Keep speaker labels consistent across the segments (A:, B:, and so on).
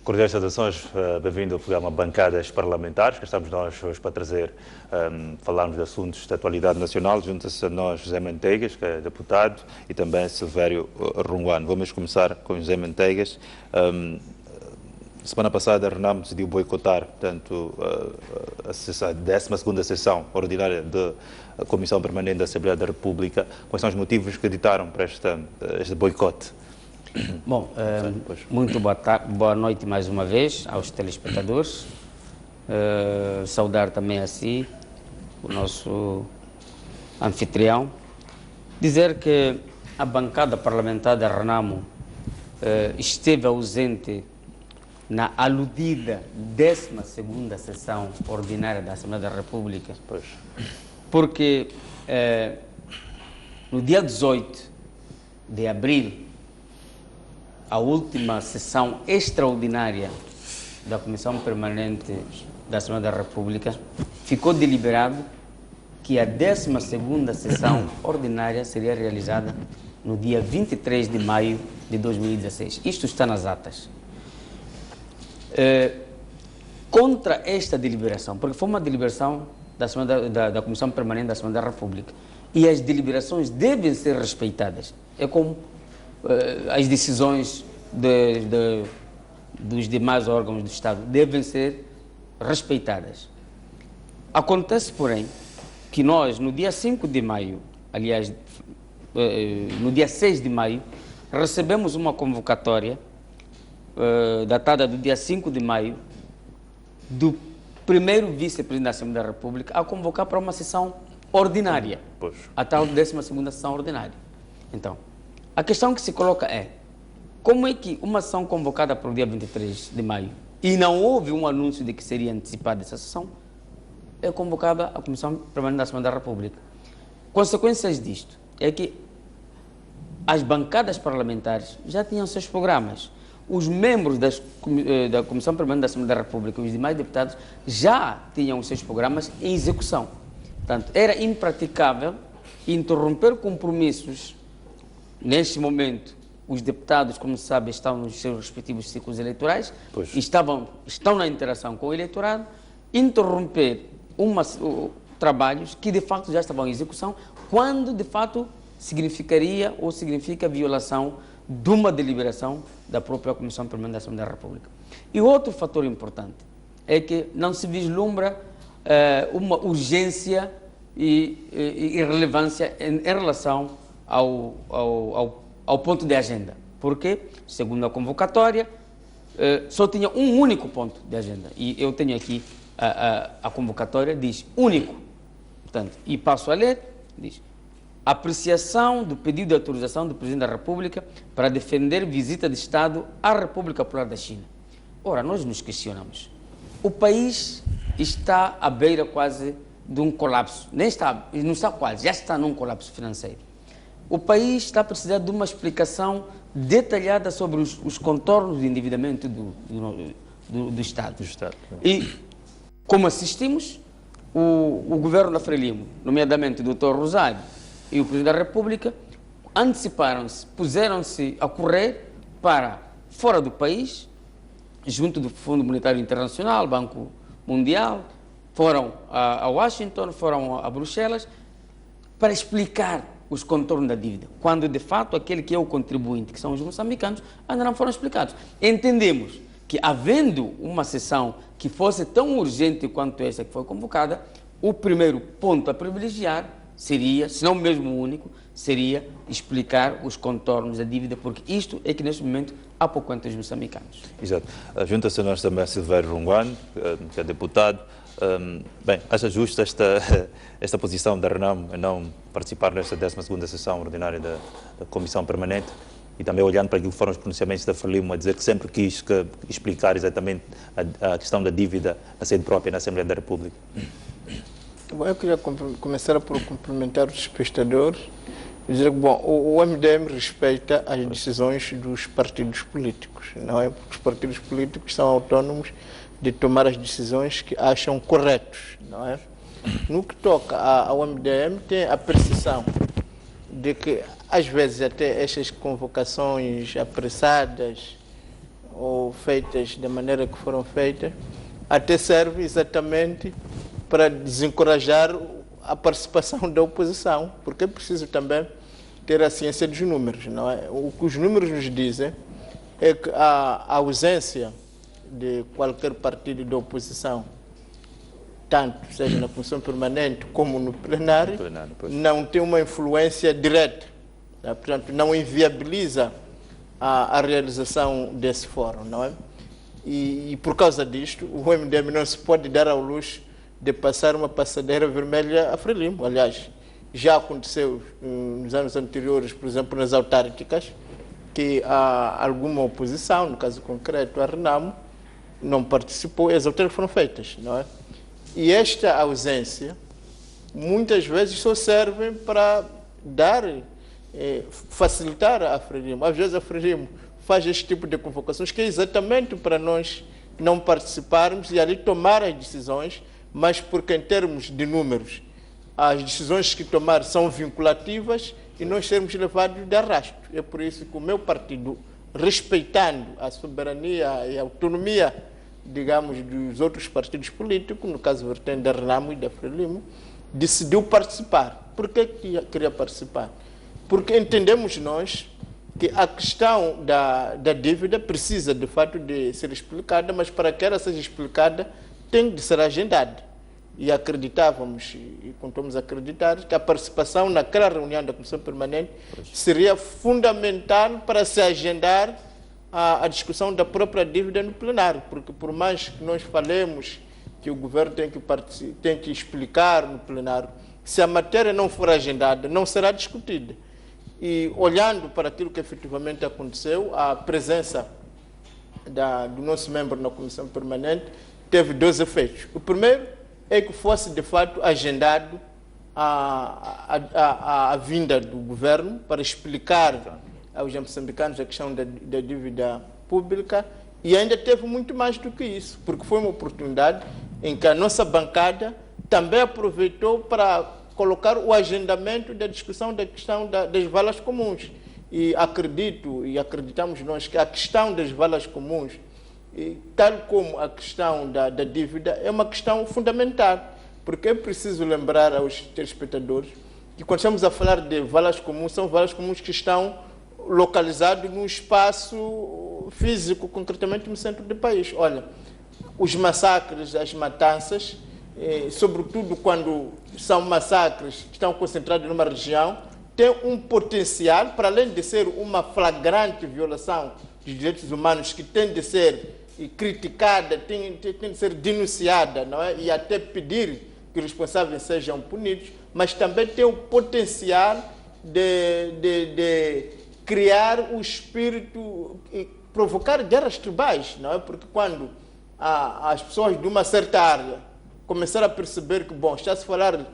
A: Cordiais saudações, bem-vindo ao programa Bancadas Parlamentares, que estamos nós hoje para trazer, falarmos de assuntos de atualidade nacional. Junta-se a nós José Manteigas, que é deputado, e também Silvério Runguano. Vamos começar com José Manteigas. Semana passada a RENAM decidiu boicotar, portanto, a 12ª sessão ordinária da Comissão Permanente da Assembleia da República. Quais são os motivos que ditaram para este boicote?
B: Bom, muito boa noite mais uma vez aos telespectadores. Saudar também a si, o nosso anfitrião. Dizer que a bancada parlamentar da RENAMO esteve ausente na aludida 12ª sessão ordinária da Assembleia da República, porque no dia 18 de abril, a última sessão extraordinária da Comissão Permanente da Assembleia da República, ficou deliberado que a 12ª sessão ordinária seria realizada no dia 23 de maio de 2016. Isto está nas atas. Contra esta deliberação, porque foi uma deliberação da Comissão Permanente da Assembleia da República, e as deliberações devem ser respeitadas. É como as decisões dos demais órgãos do Estado devem ser respeitadas. Acontece, porém, que nós, no dia 5 de maio, aliás, no dia 6 de maio, recebemos uma convocatória datada do dia 5 de maio, do primeiro vice-presidente da Assembleia da República a convocar para uma sessão ordinária, a tal 12ª sessão ordinária. Então, a questão que se coloca é, como é que uma sessão convocada para o dia 23 de maio e não houve um anúncio de que seria antecipada essa sessão, é convocada a Comissão Permanente da Assembleia da República? Consequências disto é que as bancadas parlamentares já tinham seus programas. Os membros da Comissão Permanente da Assembleia da República e os demais deputados já tinham os seus programas em execução. Portanto, era impraticável interromper compromissos. Neste momento, os deputados, como se sabe, estão nos seus respectivos ciclos eleitorais, estão na interação com o eleitorado, interromper trabalhos que de facto já estavam em execução, quando de fato significaria ou significa violação de uma deliberação da própria Comissão Permanente da Assembleia da República. E outro fator importante é que não se vislumbra uma urgência e relevância em relação ao ponto de agenda, porque, segundo a convocatória, só tinha um único ponto de agenda, e eu tenho aqui a convocatória, diz único, portanto, e passo a ler, diz: apreciação do pedido de autorização do Presidente da República para defender visita de Estado à República Popular da China. Ora, nós nos questionamos, o país está à beira quase de um colapso, não está quase, já está num colapso financeiro. O país está precisando de uma explicação detalhada sobre os contornos do endividamento do Estado. E, como assistimos, o governo da Frelimo, nomeadamente o Dr. Rosário e o Presidente da República, anteciparam-se, puseram-se a correr para fora do país, junto do Fundo Monetário Internacional, Banco Mundial, foram a Washington, foram a Bruxelas, para explicar os contornos da dívida, quando de fato aquele que é o contribuinte, que são os moçambicanos, ainda não foram explicados. Entendemos que, havendo uma sessão que fosse tão urgente quanto essa que foi convocada, o primeiro ponto a privilegiar seria, se não mesmo o único, seria explicar os contornos da dívida, porque isto é que neste momento há pouco quanto os moçambicanos.
A: Exato. Junta-se a nós também a Silvério Runguano, que é deputado. Bem, acha justa esta posição da RENAM em não participar nesta 12ª sessão ordinária da Comissão Permanente, e também olhando para aquilo que foram os pronunciamentos da Frelimo, a dizer que sempre quis explicar exatamente a questão da dívida na sede própria na Assembleia da República?
C: Bom, eu queria começar por cumprimentar os espectadores e dizer que, bom, o MDM respeita as decisões dos partidos políticos, não é? Porque os partidos políticos são autônomos de tomar as decisões que acham corretos, não é? No que toca ao MDM, tem a percepção de que, às vezes, até estas convocações apressadas ou feitas da maneira que foram feitas, até serve exatamente para desencorajar a participação da oposição, porque é preciso também ter a ciência dos números, não é? O que os números nos dizem é que a ausência de qualquer partido de oposição, tanto seja na Comissão Permanente como no plenário, não tem uma influência direta, né? Portanto, não inviabiliza a realização desse fórum, não é? E por causa disto, o MDM não se pode dar ao luxo de passar uma passadeira vermelha a Frelimo. Aliás, já aconteceu nos anos anteriores, por exemplo, nas autárquicas, que há alguma oposição, no caso concreto, a Renamo, não participou e as autárquicas foram feitas, não é? E esta ausência, muitas vezes, só serve para facilitar a Frelimo. Às vezes a Frelimo faz este tipo de convocações, que é exatamente para nós não participarmos e ali tomar as decisões, mas porque em termos de números, as decisões que tomar são vinculativas e nós sermos levados de arrasto. É por isso que o meu partido, respeitando a soberania e a autonomia, digamos, dos outros partidos políticos, no caso vertente da Renamo e da Frelimo, decidiu participar. Por que queria participar? Porque entendemos nós que a questão da dívida precisa, de fato, de ser explicada, mas para que ela seja explicada, tem de ser agendada. E acreditávamos, e continuamos a acreditar, que a participação naquela reunião da Comissão Permanente seria fundamental para se agendar a discussão da própria dívida no plenário, porque por mais que nós falemos que o governo tem que explicar no plenário, se a matéria não for agendada, não será discutida. E olhando para aquilo que efetivamente aconteceu, a presença do nosso membro na Comissão Permanente teve dois efeitos. O primeiro é que fosse, de fato, agendado a vinda do governo para explicar aos moçambicanos a questão da dívida pública, e ainda teve muito mais do que isso, porque foi uma oportunidade em que a nossa bancada também aproveitou para colocar o agendamento da discussão da questão das valas comuns. E acreditamos nós que a questão das valas comuns, tal como a questão da dívida, é uma questão fundamental, porque é preciso lembrar aos telespectadores que quando estamos a falar de valas comuns, são valas comuns que estão localizados num espaço físico, concretamente no centro do país. Olha, os massacres, as matanças, sobretudo quando são massacres que estão concentrados numa região, tem um potencial, para além de ser uma flagrante violação dos direitos humanos que tem de ser criticada, tem de ser denunciada, não é? E até pedir que os responsáveis sejam punidos, mas também tem o potencial de criar o espírito e provocar guerras tribais, não é? Porque quando as pessoas de uma certa área começaram a perceber que, bom, está-se a falar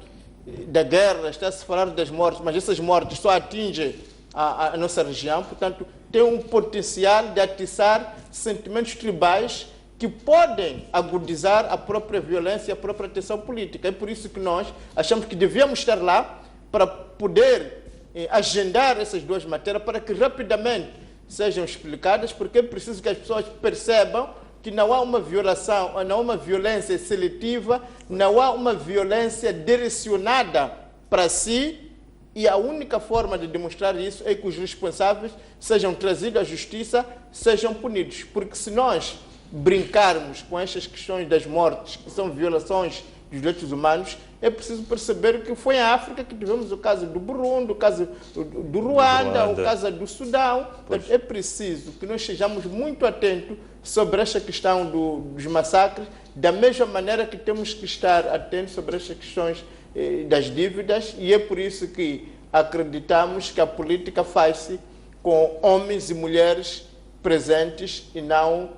C: da guerra, está-se a falar das mortes, mas essas mortes só atingem a nossa região, portanto, tem um potencial de atiçar sentimentos tribais que podem agudizar a própria violência e a própria tensão política. É por isso que nós achamos que devíamos estar lá para poder agendar essas duas matérias para que rapidamente sejam explicadas, porque é preciso que as pessoas percebam que não há uma violação, não há uma violência seletiva, não há uma violência direcionada para si, e a única forma de demonstrar isso é que os responsáveis sejam trazidos à justiça, sejam punidos. Porque se nós brincarmos com estas questões das mortes, que são violações dos direitos humanos, é preciso perceber que foi em África que tivemos o caso do Burundi, o caso do Ruanda, o caso do Sudão. É preciso que nós sejamos muito atentos sobre esta questão dos massacres, da mesma maneira que temos que estar atentos sobre estas questões das dívidas, e é por isso que acreditamos que a política faz-se com homens e mulheres presentes e não,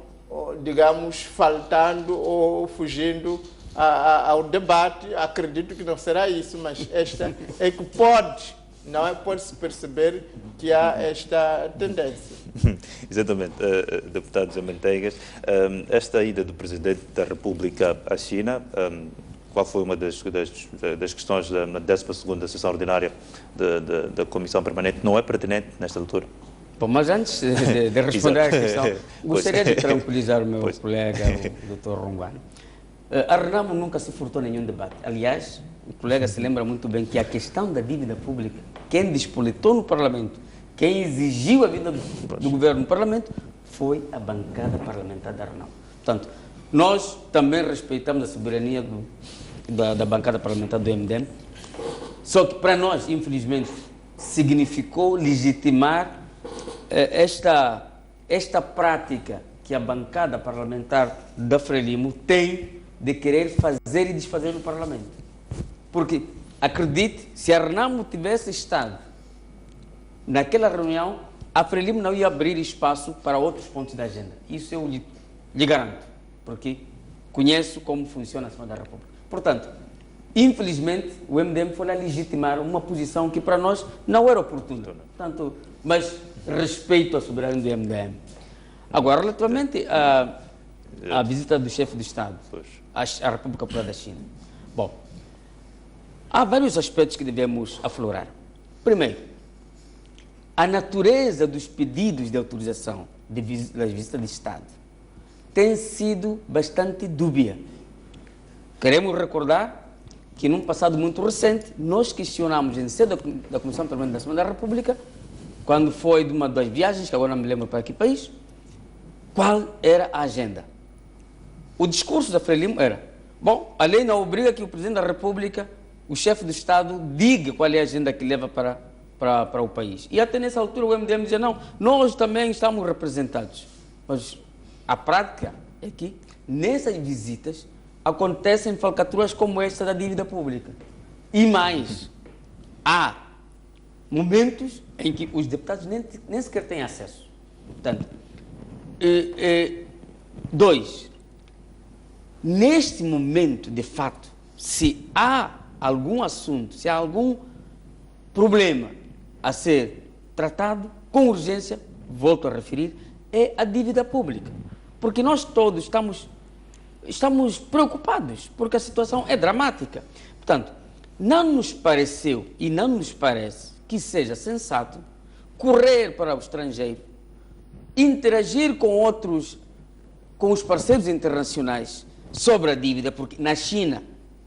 C: digamos, faltando ou fugindo ao debate. Acredito que não será isso, mas esta é que pode-se perceber que há esta tendência.
A: Exatamente, deputado José Manteigas, esta ida do Presidente da República à China, qual foi uma das questões na 12ª sessão ordinária da Comissão Permanente, não é pertinente nesta altura?
B: Bom, mas antes de responder à questão, gostaria de tranquilizar o meu colega, o Dr. Rungano. A Renamo nunca se furtou nenhum debate. Aliás, o colega se lembra muito bem que a questão da dívida pública, quem despolitou no Parlamento, quem exigiu a vinda do governo no Parlamento, foi a bancada parlamentar da Renamo. Portanto, nós também respeitamos a soberania da bancada parlamentar do MDM, só que para nós, infelizmente, significou legitimar esta prática que a bancada parlamentar da Frelimo tem de querer fazer e desfazer no Parlamento. Porque, acredite, se a Renamo tivesse estado naquela reunião, a Frelimo não ia abrir espaço para outros pontos da agenda. Isso eu lhe garanto, porque conheço como funciona a Assembleia da República. Portanto, infelizmente, o MDM foi lá legitimar uma posição que para nós não era oportuna. Portanto, mas respeito a soberania do MDM. Agora, relativamente à visita do chefe de Estado à República Popular da China. Bom, há vários aspectos que devemos aflorar. Primeiro, a natureza dos pedidos de autorização das visitas de Estado tem sido bastante dúbia. Queremos recordar que, num passado muito recente, nós questionamos em sede da Comissão Permanente da Assembleia da República, quando foi de uma das viagens, que agora não me lembro para que país, qual era a agenda. O discurso da Frelimo era: bom, a lei não obriga que o Presidente da República, o chefe do Estado, diga qual é a agenda que leva para o país. E até nessa altura o MDM dizia: não, nós também estamos representados. Mas a prática é que nessas visitas acontecem falcatruas como esta da dívida pública. E mais, há momentos em que os deputados nem sequer têm acesso. Portanto, dois, neste momento, de fato, se há algum assunto, se há algum problema a ser tratado com urgência, volto a referir, é a dívida pública. Porque nós todos estamos preocupados, porque a situação é dramática. Portanto, não nos pareceu e não nos parece que seja sensato correr para o estrangeiro, interagir com os parceiros internacionais sobre a dívida, porque na China,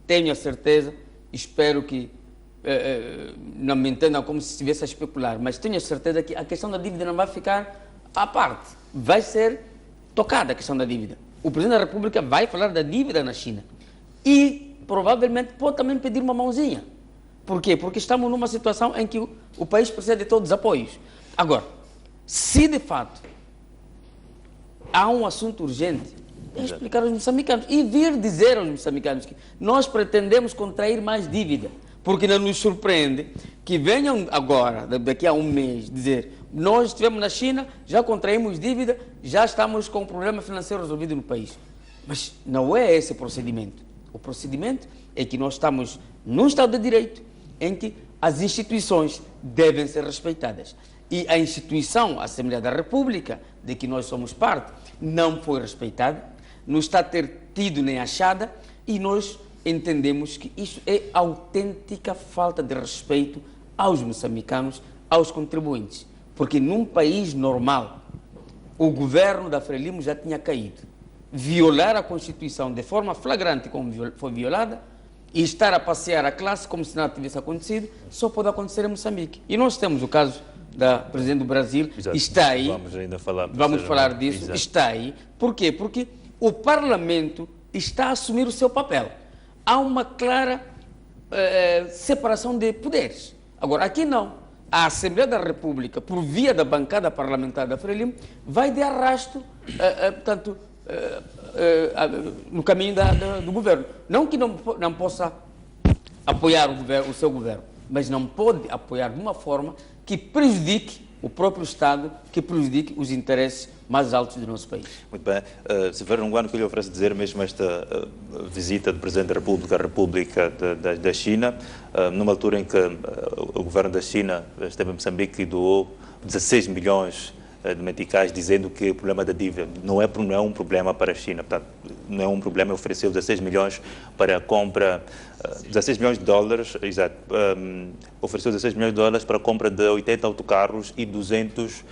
B: tenho a certeza, espero que não me entendam como se estivesse a especular, mas tenho a certeza que a questão da dívida não vai ficar à parte, vai ser tocada a questão da dívida. O Presidente da República vai falar da dívida na China e provavelmente pode também pedir uma mãozinha. Por quê? Porque estamos numa situação em que o país precisa de todos os apoios. Agora, se de fato há um assunto urgente, é explicar aos moçambicanos e vir dizer aos moçambicanos que nós pretendemos contrair mais dívida, porque não nos surpreende que venham agora, daqui a um mês, dizer: nós estivemos na China, já contraímos dívida, já estamos com o problema financeiro resolvido no país. Mas não é esse o procedimento. O procedimento é que nós estamos num Estado de Direito em que as instituições devem ser respeitadas. E a instituição, a Assembleia da República, de que nós somos parte, não foi respeitada, não está a ter tido nem achada, e nós entendemos que isso é autêntica falta de respeito aos moçambicanos, aos contribuintes. Porque num país normal, o governo da Frelimo já tinha caído. Violar a Constituição de forma flagrante como foi violada e estar a passear a classe como se nada tivesse acontecido, só pode acontecer em Moçambique. E nós temos o caso da Presidente do Brasil,
A: Exato.
B: Está aí,
A: vamos
B: falar disso,
A: Exato.
B: Está aí. Por quê? Porque o Parlamento está a assumir o seu papel. Há uma clara separação de poderes. Agora, aqui não. A Assembleia da República, por via da bancada parlamentar da Frelimo, vai de arrasto, no caminho do governo. Não que não possa apoiar o seu governo, mas não pode apoiar de uma forma que prejudique o próprio Estado, que prejudique os interesses mais altos do nosso país.
A: Muito bem. Severo Rungano, o que eu lhe ofereço dizer, mesmo esta visita do Presidente da República à República da China, numa altura em que o governo da China esteve em Moçambique e doou 16 milhões de Meticais, dizendo que o problema da dívida não é um problema para a China. Portanto, não é um problema, ofereceu 16 milhões para a compra, 16 milhões de dólares, exato, ofereceu 16 milhões de dólares para a compra de 80 autocarros e 200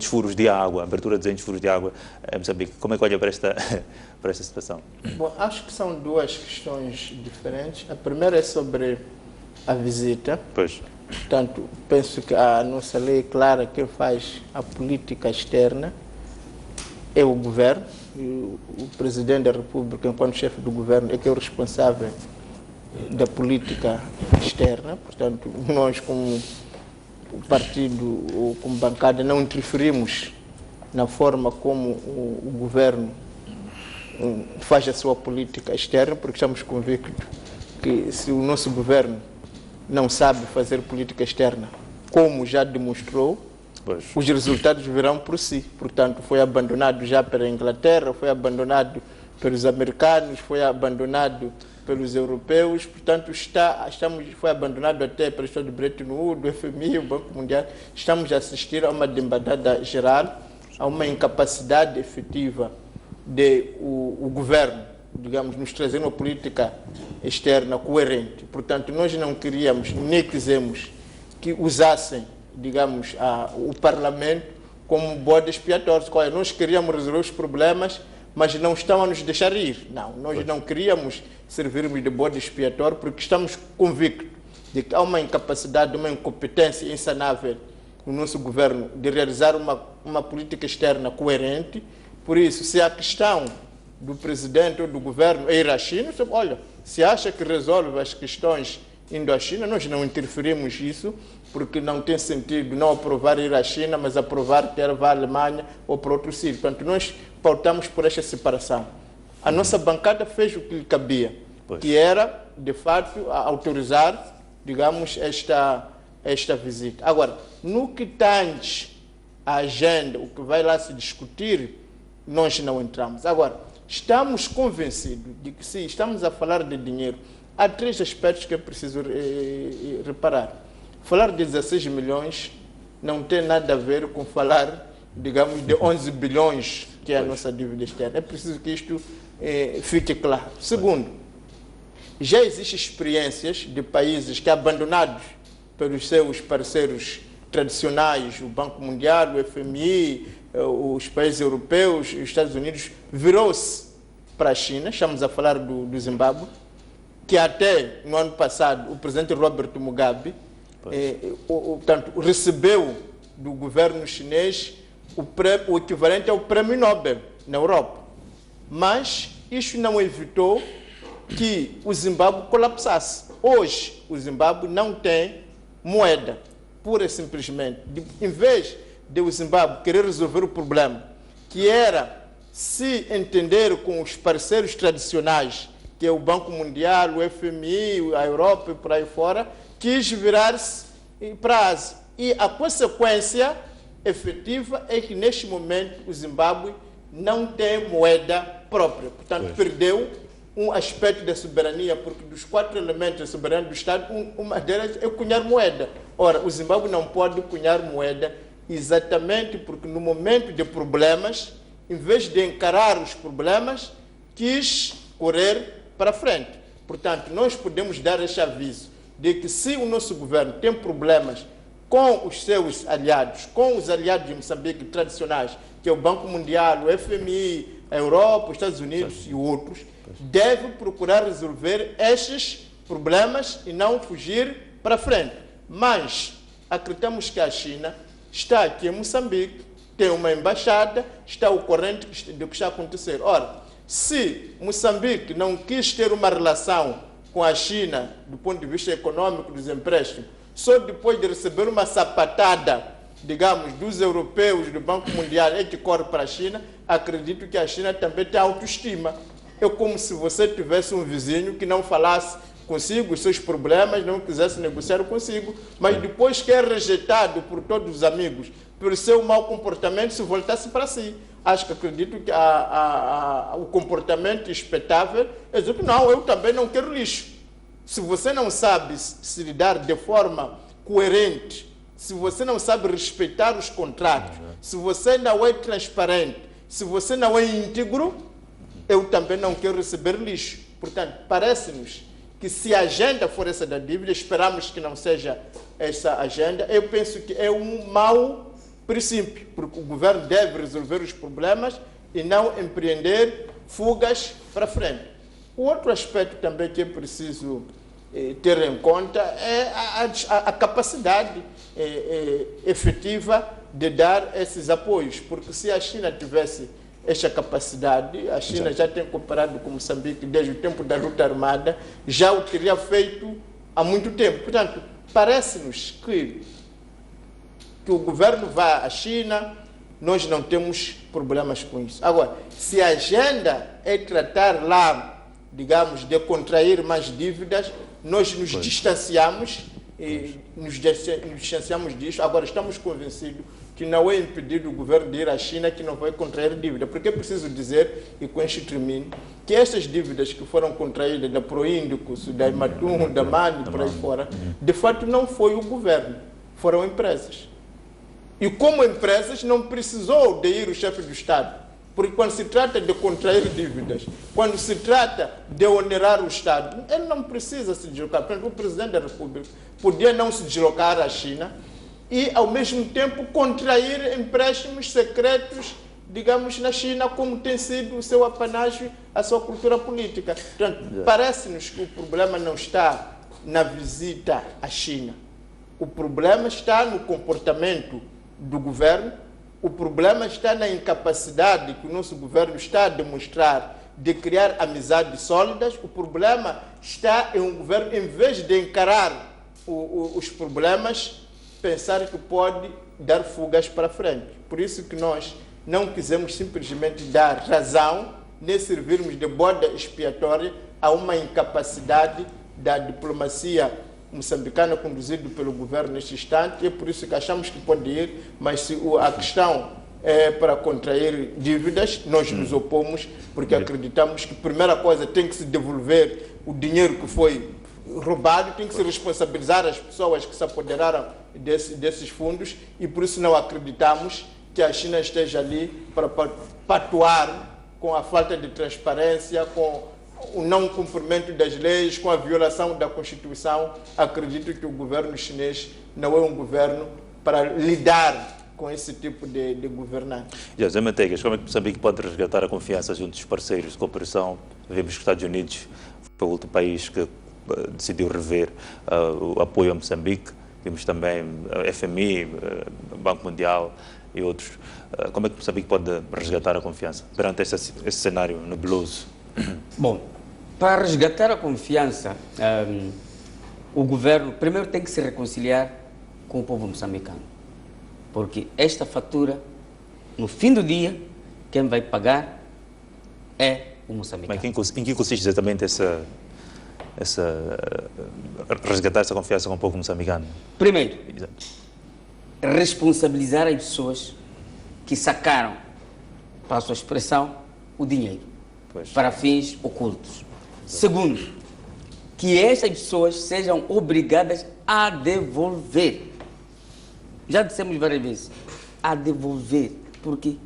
A: furos de água, abertura de 200 furos de água em Moçambique. Como é que olha para esta situação?
C: Bom, acho que são duas questões diferentes. A primeira é sobre a visita.
A: Pois.
C: Portanto, penso que a nossa lei é clara, quem faz a política externa é o governo. E o Presidente da República, enquanto chefe do governo, é que é o responsável da política externa. Portanto, nós, como partido ou como bancada, não interferimos na forma como o governo faz a sua política externa, porque estamos convictos que se o nosso governo não sabe fazer política externa, como já demonstrou,
A: pois,
C: os resultados virão por si. Portanto, foi abandonado já pela Inglaterra, foi abandonado pelos americanos, foi abandonado pelos europeus, portanto, foi abandonado até pela história do Bretton Woods, do FMI, o Banco Mundial. Estamos a assistir a uma debandada geral, a uma incapacidade efetiva de o governo, digamos, nos trazer uma política externa coerente. Portanto, nós não queríamos, nem quisemos que usassem, digamos, o Parlamento como bode expiatório. Nós queríamos resolver os problemas, mas não estão a nos deixar ir. Não, nós não queríamos servirmos de bode expiatório, porque estamos convictos de que há uma incapacidade, uma incompetência insanável no nosso governo de realizar uma política externa coerente. Por isso, se a questão do presidente ou do governo é ir à China, olha, se acha que resolve as questões indo à China, nós não interferimos nisso, porque não tem sentido não aprovar ir à China, mas aprovar ter vá à Alemanha ou para outro sítio. Portanto, nós pautamos por esta separação. A nossa bancada fez o que lhe cabia, que era, de fato, autorizar, digamos, esta visita. Agora, no que tange a agenda, o que vai lá se discutir, nós não entramos. Agora, estamos convencidos de que, se estamos a falar de dinheiro, há três aspectos que é preciso reparar. Falar de 16 milhões não tem nada a ver com falar, digamos, de 11 bilhões, que é a nossa dívida externa. É preciso que isto fique claro. Segundo, já existem experiências de países que, abandonados pelos seus parceiros tradicionais, o Banco Mundial, o FMI, os países europeus, os Estados Unidos, virou-se para a China. Estamos a falar do Zimbábue, que até no ano passado o presidente Robert Mugabe portanto, recebeu do governo chinês o equivalente ao Prêmio Nobel na Europa. Mas isso não evitou que o Zimbábue colapsasse. Hoje, o Zimbábue não tem moeda, pura e simplesmente. Em vez de o Zimbábue querer resolver o problema, que era se entender com os parceiros tradicionais, que é o Banco Mundial, o FMI, a Europa e por aí fora, quis virar-se para a Ásia. E a consequência efetiva é que, neste momento, o Zimbábue não tem moeda própria. Portanto, perdeu um aspecto da soberania, porque dos 4 elementos da soberania do Estado, uma delas é cunhar moeda. Ora, o Zimbábue não pode cunhar moeda exatamente porque, no momento de problemas, em vez de encarar os problemas, quis correr para frente. Portanto, nós podemos dar este aviso de que, se o nosso governo tem problemas com os seus aliados, com os aliados de Moçambique tradicionais, que é o Banco Mundial, o FMI, a Europa, os Estados Unidos e outros, deve procurar resolver estes problemas e não fugir para frente. Mas acreditamos que a China está aqui em Moçambique, tem uma embaixada, está ao corrente do que está a acontecer. Ora, se Moçambique não quis ter uma relação com a China, do ponto de vista econômico, dos empréstimos, só depois de receber uma sapatada, digamos, dos europeus, do Banco Mundial, é que corre para a China, acredito que a China também tem autoestima. É como se você tivesse um vizinho que não falasse consigo os seus problemas, não quisesse negociar consigo, mas depois que é rejeitado por todos os amigos, pelo seu mau comportamento, se voltasse para si. Acredito que o comportamento expectável é dizer que não, eu também não quero lixo. Se você não sabe se lidar de forma coerente, se você não sabe respeitar os contratos, se você não é transparente, se você não é íntegro, eu também não quero receber lixo. Portanto, parece-nos que se a agenda for essa da dívida, esperamos que não seja essa agenda, eu penso que é um mau princípio, porque o governo deve resolver os problemas e não empreender fugas para frente. O outro aspecto também que é preciso ter em conta é a capacidade efetiva de dar esses apoios, porque se a China tivesse esta capacidade, a China já tem cooperado com Moçambique desde o tempo da luta armada, já o teria feito há muito tempo. Portanto, parece-nos que o governo vá à China, nós não temos problemas com isso. Agora, se a agenda é tratar lá, digamos, de contrair mais dívidas, nós nos distanciamos disso. Agora, estamos convencidos que não é impedido o governo de ir à China que não vai contrair dívida. Porque é preciso dizer, e com este termino, que estas dívidas que foram contraídas da Proíndicos, da Imatum, da Mani, por aí fora, de fato não foi o governo, foram empresas. E como empresas não precisou de ir o chefe do Estado. Porque quando se trata de contrair dívidas, quando se trata de onerar o Estado, ele não precisa se deslocar. Portanto, o Presidente da República podia não se deslocar à China e, ao mesmo tempo, contrair empréstimos secretos, digamos, na China, como tem sido o seu apanágio, a sua cultura política. Portanto, parece-nos que o problema não está na visita à China. O problema está no comportamento do governo, o problema está na incapacidade que o nosso governo está a demonstrar de criar amizades sólidas. O problema está em um governo, em vez de encarar os problemas, pensar que pode dar fugas para frente. Por isso que nós não quisemos simplesmente dar razão, nem servirmos de bode expiatória a uma incapacidade da diplomacia moçambicana conduzido pelo governo neste instante, e é por isso que achamos que pode ir, mas se a questão é para contrair dívidas, nós nos opomos, porque acreditamos que a primeira coisa tem que se devolver o dinheiro que foi roubado, tem que se responsabilizar as pessoas que se apoderaram desses fundos, e por isso não acreditamos que a China esteja ali para patuar com a falta de transparência, com o não cumprimento das leis, com a violação da Constituição. Acredito que o governo chinês não é um governo para lidar com esse tipo de governança.
A: José Manteigas, como é que Moçambique pode resgatar a confiança junto dos parceiros de cooperação? Vimos que os Estados Unidos foi o último país que decidiu rever o apoio a Moçambique. Vimos também a FMI, o Banco Mundial e outros. Como é que Moçambique pode resgatar a confiança perante esse cenário nebuloso?
B: Bom, para resgatar a confiança, o governo primeiro tem que se reconciliar com o povo moçambicano, porque esta fatura, no fim do dia, quem vai pagar é o moçambicano.
A: Mas em que consiste exatamente resgatar essa confiança com o povo moçambicano?
B: Primeiro, responsabilizar as pessoas que sacaram, para a sua expressão, o dinheiro para fins ocultos. Segundo, que estas pessoas sejam obrigadas a devolver. Já dissemos várias vezes, a devolver, porque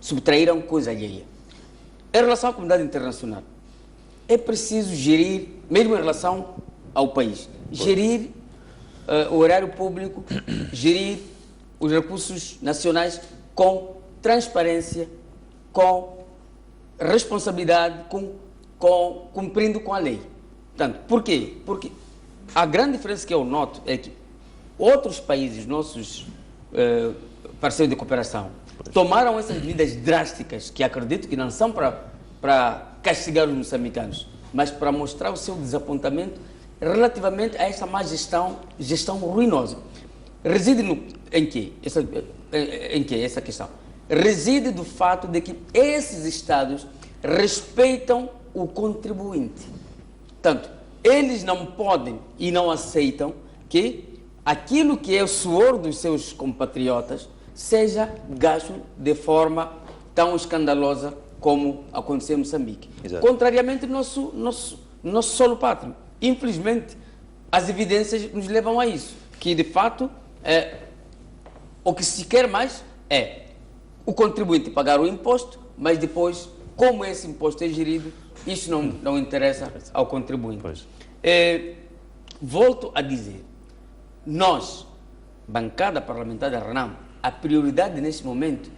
B: subtraíram coisa alheia. Em relação à comunidade internacional, é preciso gerir, mesmo em relação ao país, gerir o horário público, gerir os recursos nacionais com transparência, com responsabilidade, cumprindo com a lei. Portanto, por quê? Porque a grande diferença que eu noto é que outros países, nossos parceiros de cooperação, tomaram essas medidas drásticas, que acredito que não são para castigar os moçambicanos, mas para mostrar o seu desapontamento relativamente a essa má gestão ruinosa. Reside em quê? Essa questão? Reside do fato de que esses Estados respeitam o contribuinte. Portanto, eles não podem e não aceitam que aquilo que é o suor dos seus compatriotas seja gasto de forma tão escandalosa como aconteceu em Moçambique.
A: Exato.
B: Contrariamente ao nosso solo pátrio. Infelizmente, as evidências nos levam a isso, que de fato O que se quer mais é o contribuinte pagar o imposto, mas depois, como esse imposto é gerido, isso não interessa ao contribuinte. Volto a dizer, nós, bancada parlamentar da RENAM, a prioridade neste momento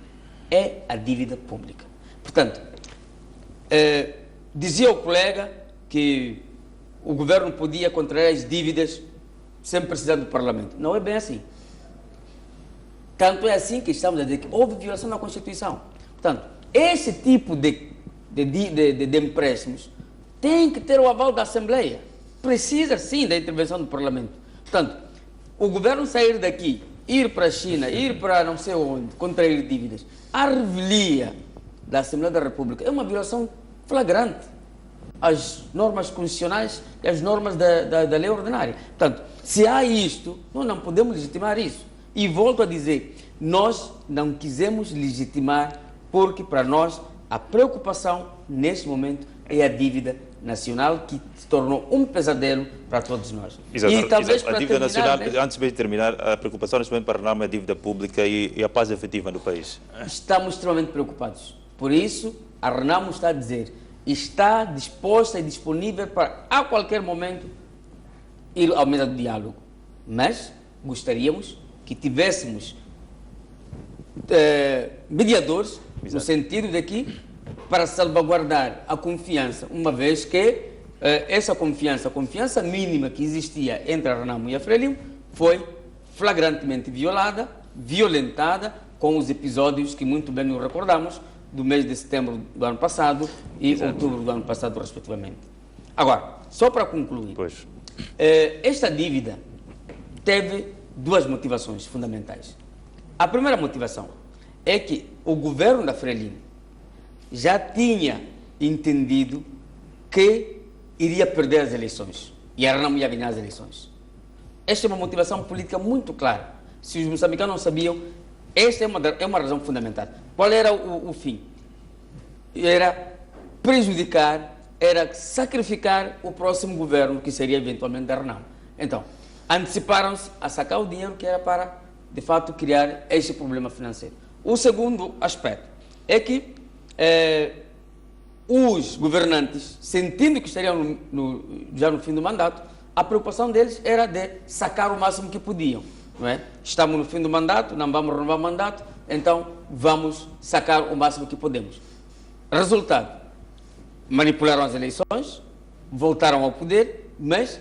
B: é a dívida pública. Portanto, dizia o colega que o governo podia contrair as dívidas sem precisar do parlamento. Não é bem assim. Tanto é assim que estamos a dizer que houve violação da Constituição. Portanto, esse tipo de empréstimos tem que ter o aval da Assembleia. Precisa, sim, da intervenção do Parlamento. Portanto, o governo sair daqui, ir para a China, ir para não sei onde, contrair dívidas, a revelia da Assembleia da República é uma violação flagrante às normas constitucionais e às normas da lei ordinária. Portanto, se há isto, nós não podemos legitimar isso. E volto a dizer, nós não quisemos legitimar porque, para nós, a preocupação, neste momento, é a dívida nacional, que se tornou um pesadelo para todos nós.
A: Exato.
B: E talvez
A: a dívida nacional, antes de terminar, a preocupação neste momento para a RENAM é a dívida pública e a paz efetiva no país. Estamos
B: extremamente preocupados. Por isso, a RENAM está a dizer, está disposta e disponível para, a qualquer momento, ir à mesa do diálogo. Mas gostaríamos que tivéssemos mediadores, no sentido de que, para salvaguardar a confiança, uma vez que essa confiança, a confiança mínima que existia entre a RENAM e a Frelimo, foi flagrantemente violada, violentada, com os episódios que muito bem nos recordamos, do mês de setembro do ano passado e outubro do ano passado, respectivamente. Agora, só para concluir, esta dívida teve duas motivações fundamentais. A primeira motivação é que o governo da Frelimo já tinha entendido que iria perder as eleições e a RENAM ia ganhar as eleições. Esta é uma motivação política muito clara. Se os moçambicanos não sabiam, esta é uma razão fundamental. Qual era o fim? Era prejudicar, era sacrificar o próximo governo, que seria eventualmente da RENAM. Então, anteciparam-se a sacar o dinheiro que era para, de fato, criar este problema financeiro. O segundo aspecto é que os governantes, sentindo que estariam já no fim do mandato, a preocupação deles era de sacar o máximo que podiam. Não é? Estamos no fim do mandato, não vamos renovar o mandato, então vamos sacar o máximo que podemos. Resultado, manipularam as eleições, voltaram ao poder, mas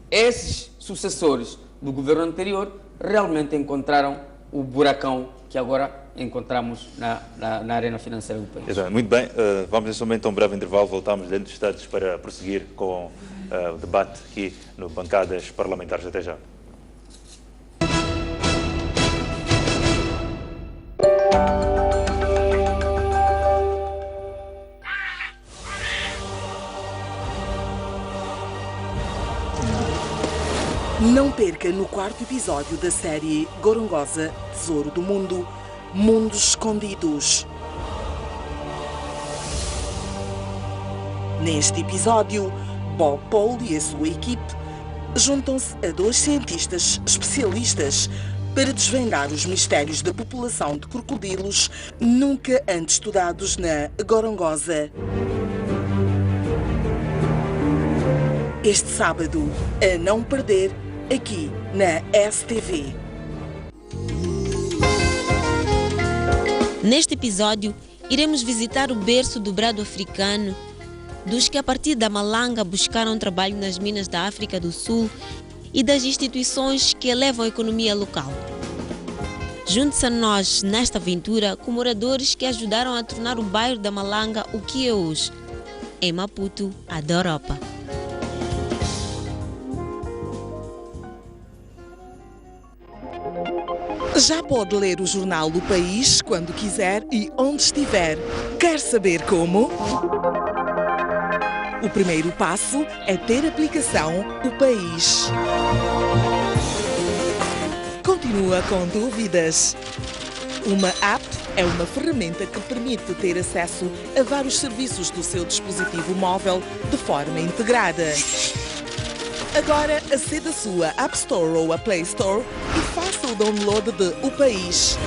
B: esses sucessores do governo anterior realmente encontraram o buracão que agora encontramos na arena financeira do país.
A: Exato. Muito bem, vamos neste momento a um breve intervalo, voltamos dentro dos Estados para prosseguir com o debate aqui no Bancadas Parlamentares. Até já.
D: Não perca no quarto episódio da série Gorongosa, Tesouro do Mundo, Mundos Escondidos. Neste episódio, Bob Paul e a sua equipe juntam-se a 2 cientistas especialistas para desvendar os mistérios da população de crocodilos nunca antes estudados na Gorongosa. Este sábado, a não perder, aqui na STV.
E: Neste episódio, iremos visitar o berço do brado africano, dos que a partir da Malanga buscaram trabalho nas minas da África do Sul e das instituições que elevam a economia local. Junte-se a nós nesta aventura com moradores que ajudaram a tornar o bairro da Malanga o que é hoje, em Maputo, a da Europa.
D: Já pode ler o jornal O País quando quiser e onde estiver. Quer saber como? O primeiro passo é ter a aplicação O País. Continua com dúvidas? Uma app é uma ferramenta que permite ter acesso a vários serviços do seu dispositivo móvel de forma integrada. Agora aceda à sua App Store ou à Play Store e faça o download de O País.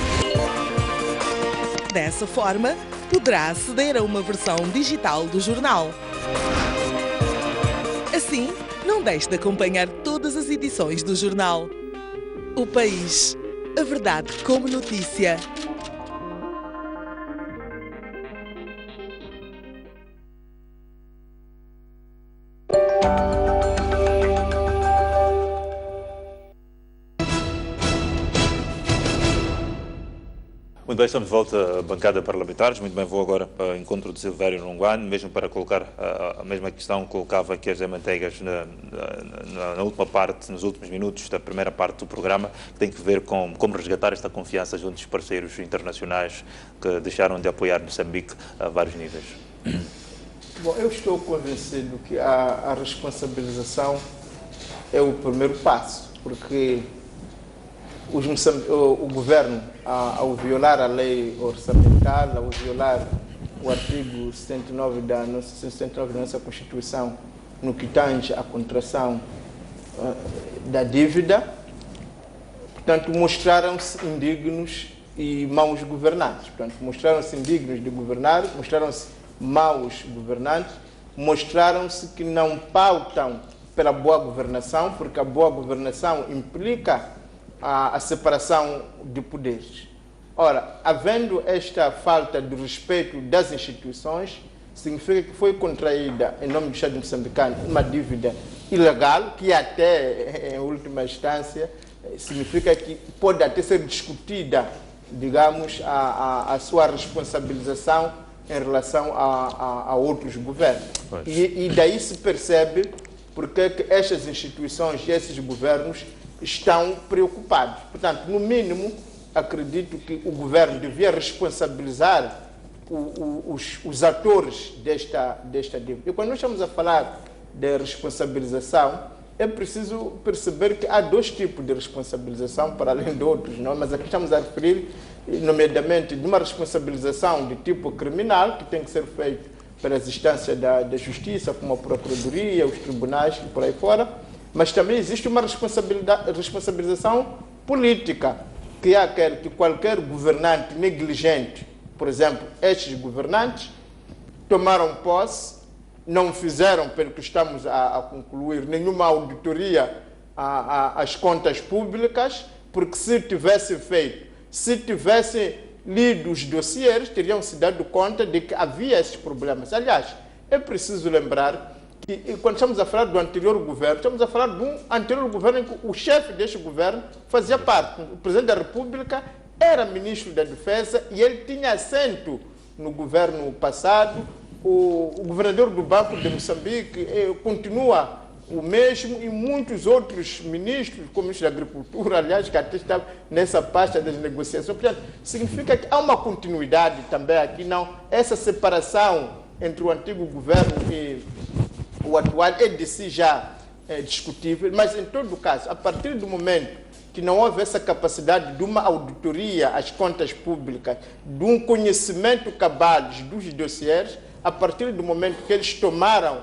D: Dessa forma, poderá aceder a uma versão digital do jornal. Assim, não deixe de acompanhar todas as edições do jornal. O País. A verdade como notícia.
A: Muito bem, estamos de volta à bancada parlamentares. Muito bem, vou agora para o encontro de Silvério Longuane, mesmo para colocar a mesma questão que colocava aqui a José Manteigas na última parte, nos últimos minutos da primeira parte do programa, que tem que ver com como resgatar esta confiança junto dos parceiros internacionais que deixaram de apoiar Moçambique a vários níveis.
C: Bom, eu estou convencido que a responsabilização é o primeiro passo, porque o governo, ao violar a lei orçamental, ao violar o artigo 109 da nossa Constituição, no que tange à contração da dívida, portanto, mostraram-se indignos e maus governantes. Portanto, mostraram-se indignos de governar, mostraram-se maus governantes, mostraram-se que não pautam pela boa governação, porque a boa governação implica a separação de poderes. Ora, havendo esta falta de respeito das instituições, significa que foi contraída, em nome do Estado moçambicano, uma dívida ilegal, que até, em última instância, significa que pode até ser discutida, digamos, a sua responsabilização em relação a outros governos. E daí se percebe porque que estas instituições e esses governos estão preocupados. Portanto, no mínimo, acredito que o governo devia responsabilizar os atores desta dívida. E quando nós estamos a falar de responsabilização, é preciso perceber que há dois tipos de responsabilização, para além de outros, não? Mas aqui estamos a referir, nomeadamente, de uma responsabilização de tipo criminal, que tem que ser feito pelas instâncias da justiça, como a procuradoria, os tribunais e por aí fora. Mas também existe uma responsabilização política, que é aquele que qualquer governante negligente, por exemplo, estes governantes, tomaram posse, não fizeram, pelo que estamos a concluir, nenhuma auditoria às contas públicas, porque se tivessem feito, se tivessem lido os dossiês, teriam se dado conta de que havia esses problemas. Aliás, é preciso lembrar que quando estamos a falar do anterior governo, estamos a falar de um anterior governo em que o chefe deste governo fazia parte. O presidente da República era ministro da Defesa e ele tinha assento no governo passado. O governador do Banco de Moçambique continua o mesmo e muitos outros ministros, como o ministro da Agricultura, aliás, que até estava nessa pasta das negociações. Portanto, significa que há uma continuidade também aqui, não? Essa separação entre o antigo governo e o atual é de si já discutível, mas em todo caso, a partir do momento que não houve essa capacidade de uma auditoria às contas públicas, de um conhecimento cabal dos dossiês, a partir do momento que eles tomaram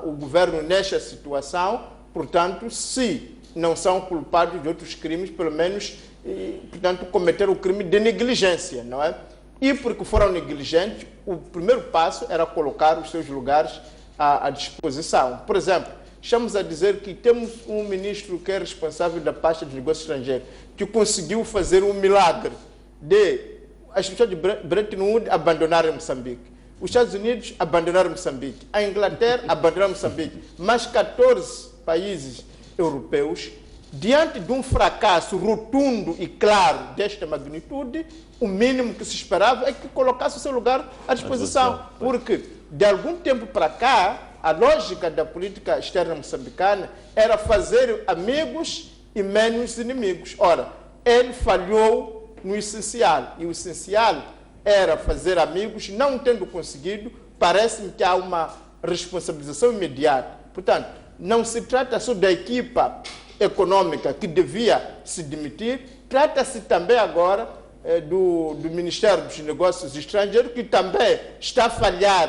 C: o governo nesta situação, portanto, se não são culpados de outros crimes, pelo menos, portanto, cometeram o crime de negligência, não é? E porque foram negligentes, o primeiro passo era colocar os seus lugares à disposição. Por exemplo, estamos a dizer que temos um ministro que é responsável da pasta de negócios estrangeiros, que conseguiu fazer um milagre de as instituições de Bretton Woods abandonarem Moçambique, os Estados Unidos abandonaram Moçambique, a Inglaterra abandonou Moçambique, mas 14 países europeus, diante de um fracasso rotundo e claro desta magnitude, o mínimo que se esperava é que colocasse o seu lugar à disposição, porque de algum tempo para cá, a lógica da política externa moçambicana era fazer amigos e menos inimigos. Ora, ele falhou no essencial, e o essencial era fazer amigos, não tendo conseguido, parece-me que há uma responsabilização imediata. Portanto, não se trata só da equipa econômica que devia se demitir, trata-se também agora do Ministério dos Negócios Estrangeiros, que também está a falhar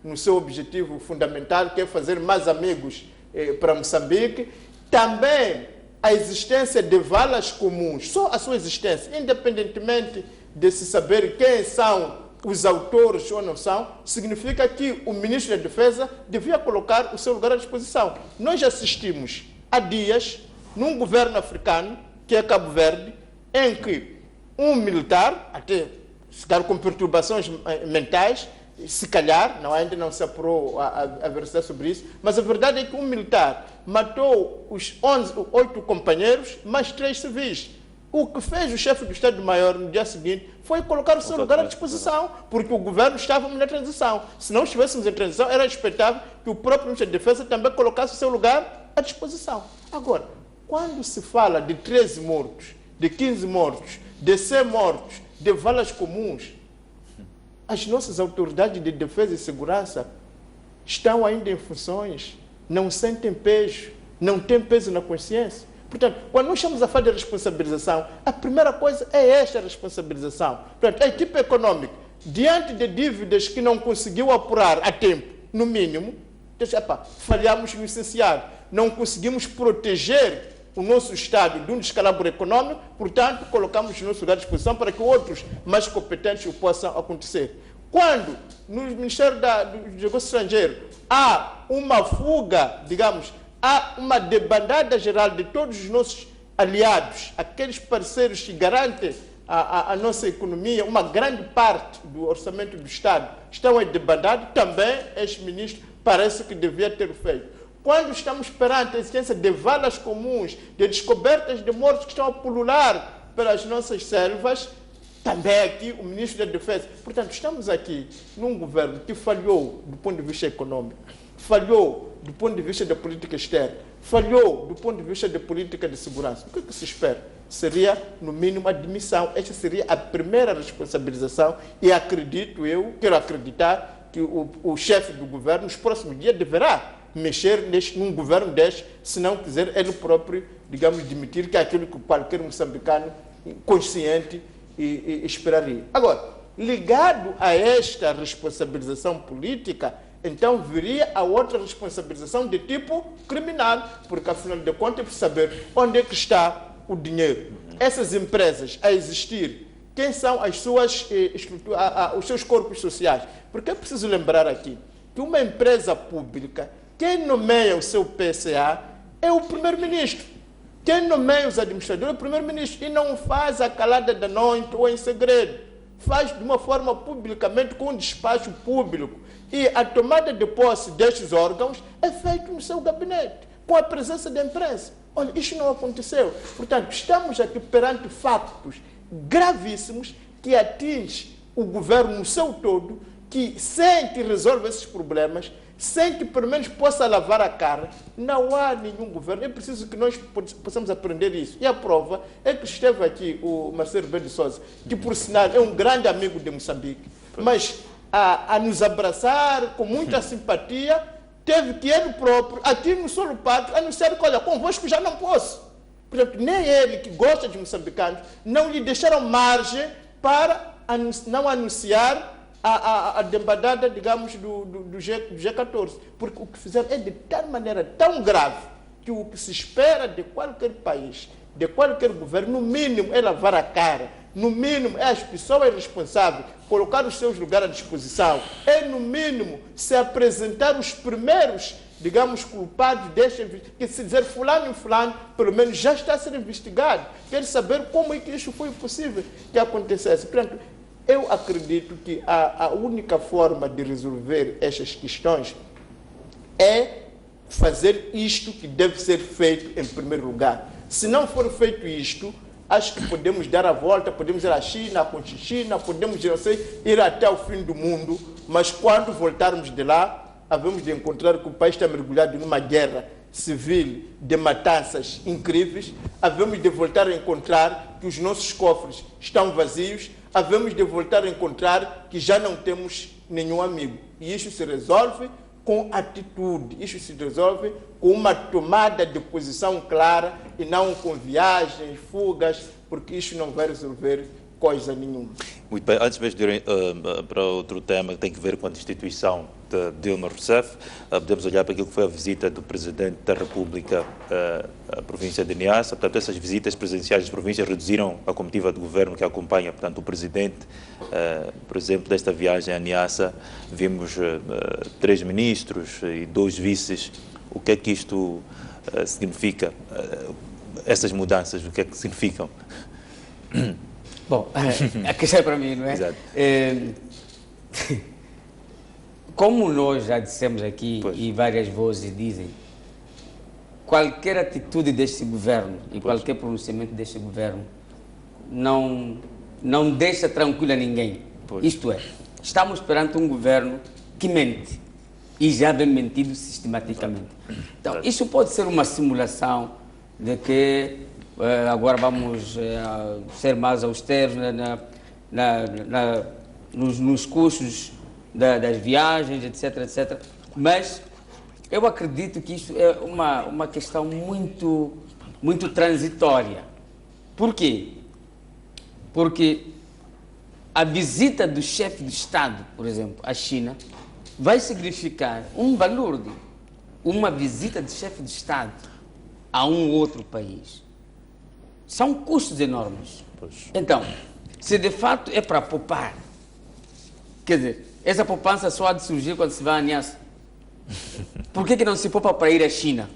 C: no seu objetivo fundamental, que é fazer mais amigos para Moçambique. Também a existência de valas comuns, só a sua existência, independentemente de se saber quem são os autores ou não são, significa que o ministro da Defesa devia colocar o seu lugar à disposição. Nós assistimos há dias, num governo africano, que é Cabo Verde, em que um militar, até se calhar com perturbações mentais, se calhar, ainda não se apurou a versão sobre isso, mas a verdade é que um militar matou os 8 companheiros, mais 3 civis. O que fez o chefe do Estado-Maior no dia seguinte foi colocar o seu lugar à disposição, porque o governo estava na transição. Se não estivéssemos em transição, era expectável que o próprio ministro da Defesa também colocasse o seu lugar à disposição. Agora, quando se fala de 13 mortos, de 15 mortos, de 100 mortos, de valas comuns, as nossas autoridades de defesa e segurança estão ainda em funções, não sentem peso, não têm peso na consciência. Portanto, quando nós estamos a falar de responsabilização, a primeira coisa é esta responsabilização. Portanto, a equipe econômica, diante de dívidas que não conseguiu apurar a tempo, no mínimo, falhamos no essencial, não conseguimos proteger o nosso Estado de um descalabro econômico, portanto, colocamos o nosso lugar à disposição para que outros mais competentes o possam acontecer. Quando, no Ministério dos Negócios Estrangeiros, há uma fuga, digamos, há uma debandada geral de todos os nossos aliados, aqueles parceiros que garantem a nossa economia, uma grande parte do orçamento do Estado estão aí debandados, também este ministro parece que devia ter feito. Quando estamos perante a existência de valas comuns, de descobertas de mortos que estão a pulular pelas nossas selvas, também aqui o ministro da Defesa. Portanto, estamos aqui num governo que falhou do ponto de vista econômico, falhou do ponto de vista da política externa, falhou do ponto de vista da política de segurança. O que se espera? Seria, no mínimo, a demissão. Esta seria a primeira responsabilização e acredito, eu quero acreditar que o chefe do governo, nos próximos dias, deverá mexer num governo deste, se não quiser ele próprio, digamos, demitir, que é aquilo que qualquer moçambicano consciente esperaria. Agora, ligado a esta responsabilização política, então viria a outra responsabilização de tipo criminal, porque afinal de contas é preciso saber onde é que está o dinheiro. Essas empresas a existir, quem são as suas os seus corpos sociais? Porque é preciso lembrar aqui que uma empresa pública, quem nomeia o seu PCA é o primeiro-ministro. Quem nomeia os administradores é o primeiro-ministro. E não faz a calada da noite ou em segredo. Faz de uma forma publicamente, com um despacho público. E a tomada de posse destes órgãos é feita no seu gabinete, com a presença da imprensa. Olha, isso não aconteceu. Portanto, estamos aqui perante factos gravíssimos que atingem o governo no seu todo, que sem que resolva esses problemas, sem que pelo menos possa lavar a cara, não há nenhum governo. É preciso que nós possamos aprender isso. E a prova é que esteve aqui o Marcelo Rebelo de Sousa, que por sinal é um grande amigo de Moçambique, mas a nos abraçar com muita simpatia, teve que ele próprio, aqui no solo pátrio, anunciar que, olha, convosco já não posso. Portanto, nem ele, que gosta de moçambicanos, não lhe deixaram margem para não anunciar a debandada, digamos, do G14. Porque o que fizeram é de tal maneira tão grave que o que se espera de qualquer país, de qualquer governo, no mínimo é lavar a cara, no mínimo é as pessoas responsáveis colocar os seus lugares à disposição, é no mínimo se apresentar os primeiros, digamos, culpados deste, que se dizer fulano e fulano, pelo menos já está a ser investigado. Quer saber como é que isso foi possível que acontecesse. Portanto, eu acredito que a única forma de resolver estas questões é fazer isto que deve ser feito em primeiro lugar. Se não for feito isto, acho que podemos dar a volta, podemos ir à China, com China, podemos ir até o fim do mundo, mas quando voltarmos de lá, havemos de encontrar que o país está mergulhado numa guerra civil de matanças incríveis, havemos de voltar a encontrar que os nossos cofres estão vazios, havemos de voltar a encontrar que já não temos nenhum amigo. E isso se resolve com atitude, isso se resolve com uma tomada de posição clara e não com viagens, fugas, porque isso não vai resolver coisa nenhuma.
A: Muito bem, antes mesmo de ir para outro tema que tem que ver com a destituição de Dilma Rousseff, podemos olhar para aquilo que foi a visita do Presidente da República à província de Niassa. Portanto, essas visitas presidenciais das províncias reduziram a comitiva do governo que acompanha, portanto, o Presidente. Por exemplo, desta viagem a Niassa, vimos 3 ministros e 2 vices. O que é que isto significa? Essas mudanças, o que é que significam?
B: Bom, a questão é para mim, não é?
A: Exato.
B: Como nós já dissemos aqui,
A: Pois.
B: e várias vozes dizem, qualquer atitude deste governo e qualquer pronunciamento deste governo não deixa tranquilo a ninguém.
A: Pois.
B: Isto é, estamos perante um governo que mente e já vem mentido sistematicamente. Então, isso pode ser uma simulação de que agora vamos ser mais austeros nos custos das viagens, etc, etc. Mas eu acredito que isso é uma questão muito transitória. Por quê? Porque a visita do chefe de Estado, por exemplo, à China, vai significar um balúrdio. Uma visita de chefe de Estado a um outro país. São custos enormes.
A: Pois.
B: Então, se de fato é para poupar, quer dizer, essa poupança só há de surgir quando se vai a Niassa. Por que não se poupa para ir à China?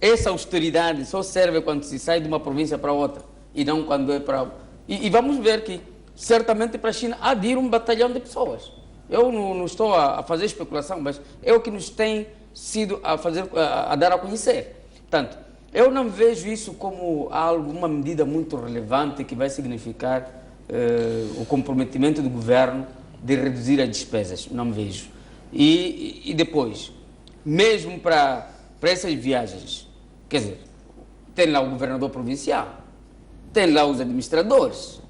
B: Essa austeridade só serve quando se sai de uma província para outra e não quando é para... E vamos ver que certamente para a China há de ir um batalhão de pessoas. Eu não estou a fazer especulação, mas é o que nos tem sido a dar a conhecer. Portanto, eu não vejo isso como uma medida muito relevante que vai significar o comprometimento do governo de reduzir as despesas. Não vejo. E depois, mesmo para essas viagens, quer dizer, tem lá o governador provincial, tem lá os administradores.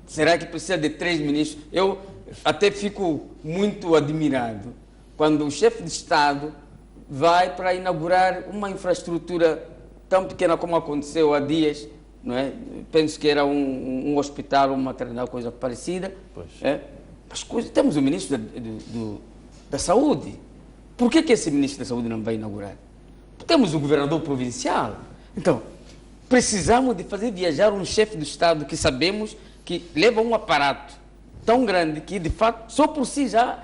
B: Será que precisa de 3 ministros? Eu até fico muito admirado quando o chefe de Estado vai para inaugurar uma infraestrutura tão pequena como aconteceu há dias, não é? Penso que era um hospital, uma maternidade, coisa parecida. É? Mas temos o ministro da Saúde. Por que esse ministro da Saúde não vai inaugurar? Temos o governador provincial. Então, precisamos de fazer viajar um chefe do Estado que sabemos que leva um aparato tão grande que, de fato, só por si já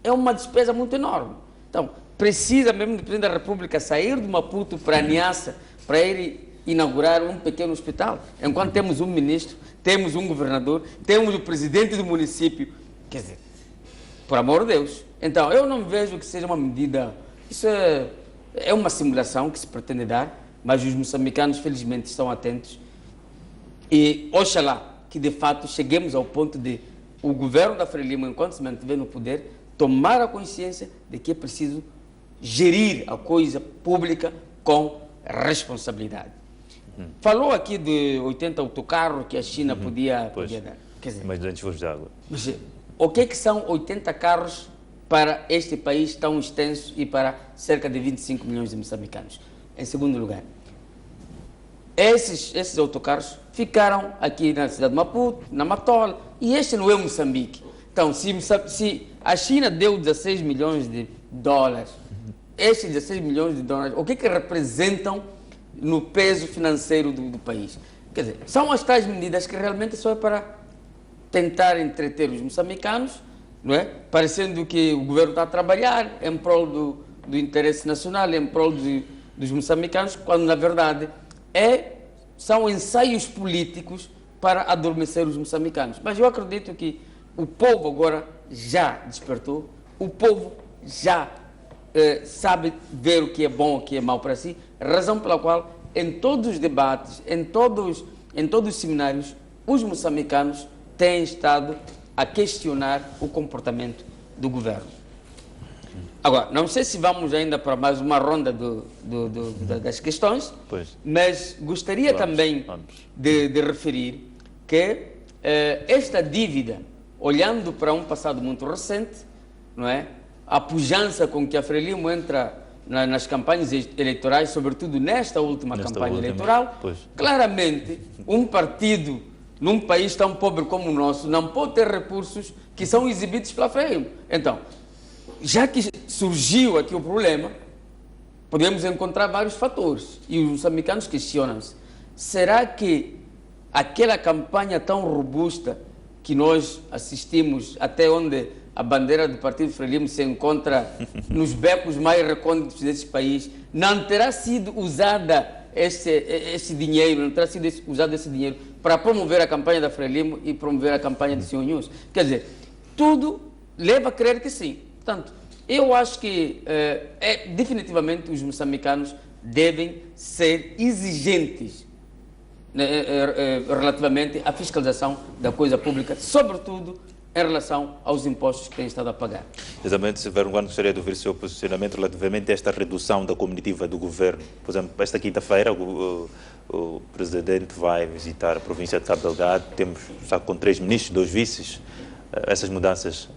B: é uma despesa muito enorme. Então, precisa mesmo do Presidente da República sair de Maputo para Niassa para ir inaugurar um pequeno hospital, enquanto temos um ministro, temos um governador, temos o presidente do município. Quer dizer, por amor de Deus. Então, eu não vejo que seja uma medida... Isso é uma simulação que se pretende dar, mas os moçambicanos, felizmente, estão atentos. E, oxalá, que de fato cheguemos ao ponto de o governo da Frelimo, enquanto se mantiver no poder, tomar a consciência de que é preciso gerir a coisa pública com responsabilidade. Falou aqui de 80 autocarros que a China podia dar. Quer dizer,
A: Mais 200 furos de água.
B: mas o que são 80 carros para este país tão extenso e para cerca de 25 milhões de moçambicanos? Em segundo lugar, esses autocarros ficaram aqui na cidade de Maputo, na Matola, e este não é Moçambique. Então, se a China deu 16 milhões de dólares, estes 16 milhões de dólares, o que representam no peso financeiro do país? Quer dizer, são as tais medidas que realmente só é para tentar entreter os moçambicanos, não é? Parecendo que o governo está a trabalhar em prol do interesse nacional, em prol dos moçambicanos, quando na verdade são ensaios políticos para adormecer os moçambicanos. Mas eu acredito que o povo agora já despertou, o povo já sabe ver o que é bom, o que é mau para si, razão pela qual em todos os debates, em todos os seminários, os moçambicanos têm estado a questionar o comportamento do governo. Agora, não sei se vamos ainda para mais uma ronda das questões, mas gostaria também de referir que esta dívida, olhando para um passado muito recente, não é? A pujança com que a Frelimo entra nas campanhas eleitorais, sobretudo nesta última campanha eleitoral, claramente um partido num país tão pobre como o nosso, não pode ter recursos que são exibidos pela Frelimo. Então, já que surgiu aqui o problema, podemos encontrar vários fatores. E os moçambicanos questionam-se: será que aquela campanha tão robusta que nós assistimos, até onde a bandeira do Partido Frelimo se encontra nos becos mais recônditos desse país, não terá sido usada esse dinheiro, não terá sido usado esse dinheiro para promover a campanha da Frelimo e promover a campanha do Senhor News? Quer dizer, tudo leva a crer que sim. Portanto, eu acho que definitivamente os moçambicanos devem ser exigentes relativamente à fiscalização da coisa pública, sobretudo em relação aos impostos que têm estado a pagar.
A: Exatamente, Silvério Runguane, gostaria de ouvir o seu posicionamento relativamente a esta redução da comitiva do governo. Por exemplo, esta quinta-feira o presidente vai visitar a província de Cabo Delgado, está com 3 ministros, 2 vices. Essas mudanças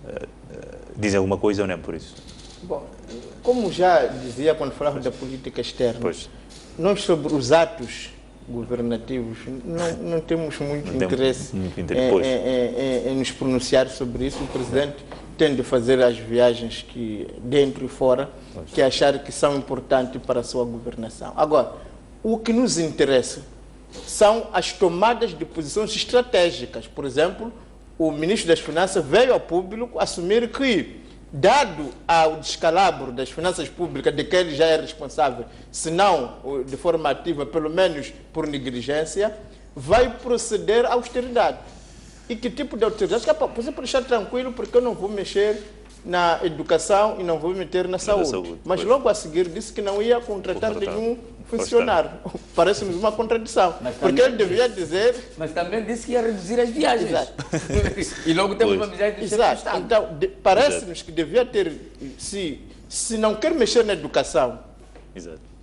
A: dizem alguma coisa ou não por isso?
C: Bom, como já dizia quando falava da política externa, nós sobre os atos governativos não temos muito interesse em nos pronunciar sobre isso. O presidente tem de fazer as viagens que dentro e fora que achar que são importantes para a sua governação. Agora, o que nos interessa são as tomadas de posições estratégicas. Por exemplo, o ministro das Finanças veio ao público assumir que, dado ao descalabro das finanças públicas, de que ele já é responsável, se não de forma ativa, pelo menos por negligência, vai proceder à austeridade. E que tipo de austeridade? Você pode deixar tranquilo, porque eu não vou mexer na educação e não vou meter na saúde. Mas logo a seguir disse que não ia contratar nenhum funcionário. Parece-nos uma contradição. Porque ele devia dizer...
B: Mas também disse que ia reduzir as viagens.
C: Exato.
B: E logo temos uma viagem do
C: Exato. Então, parece-nos que devia ter... Se não quer mexer na educação,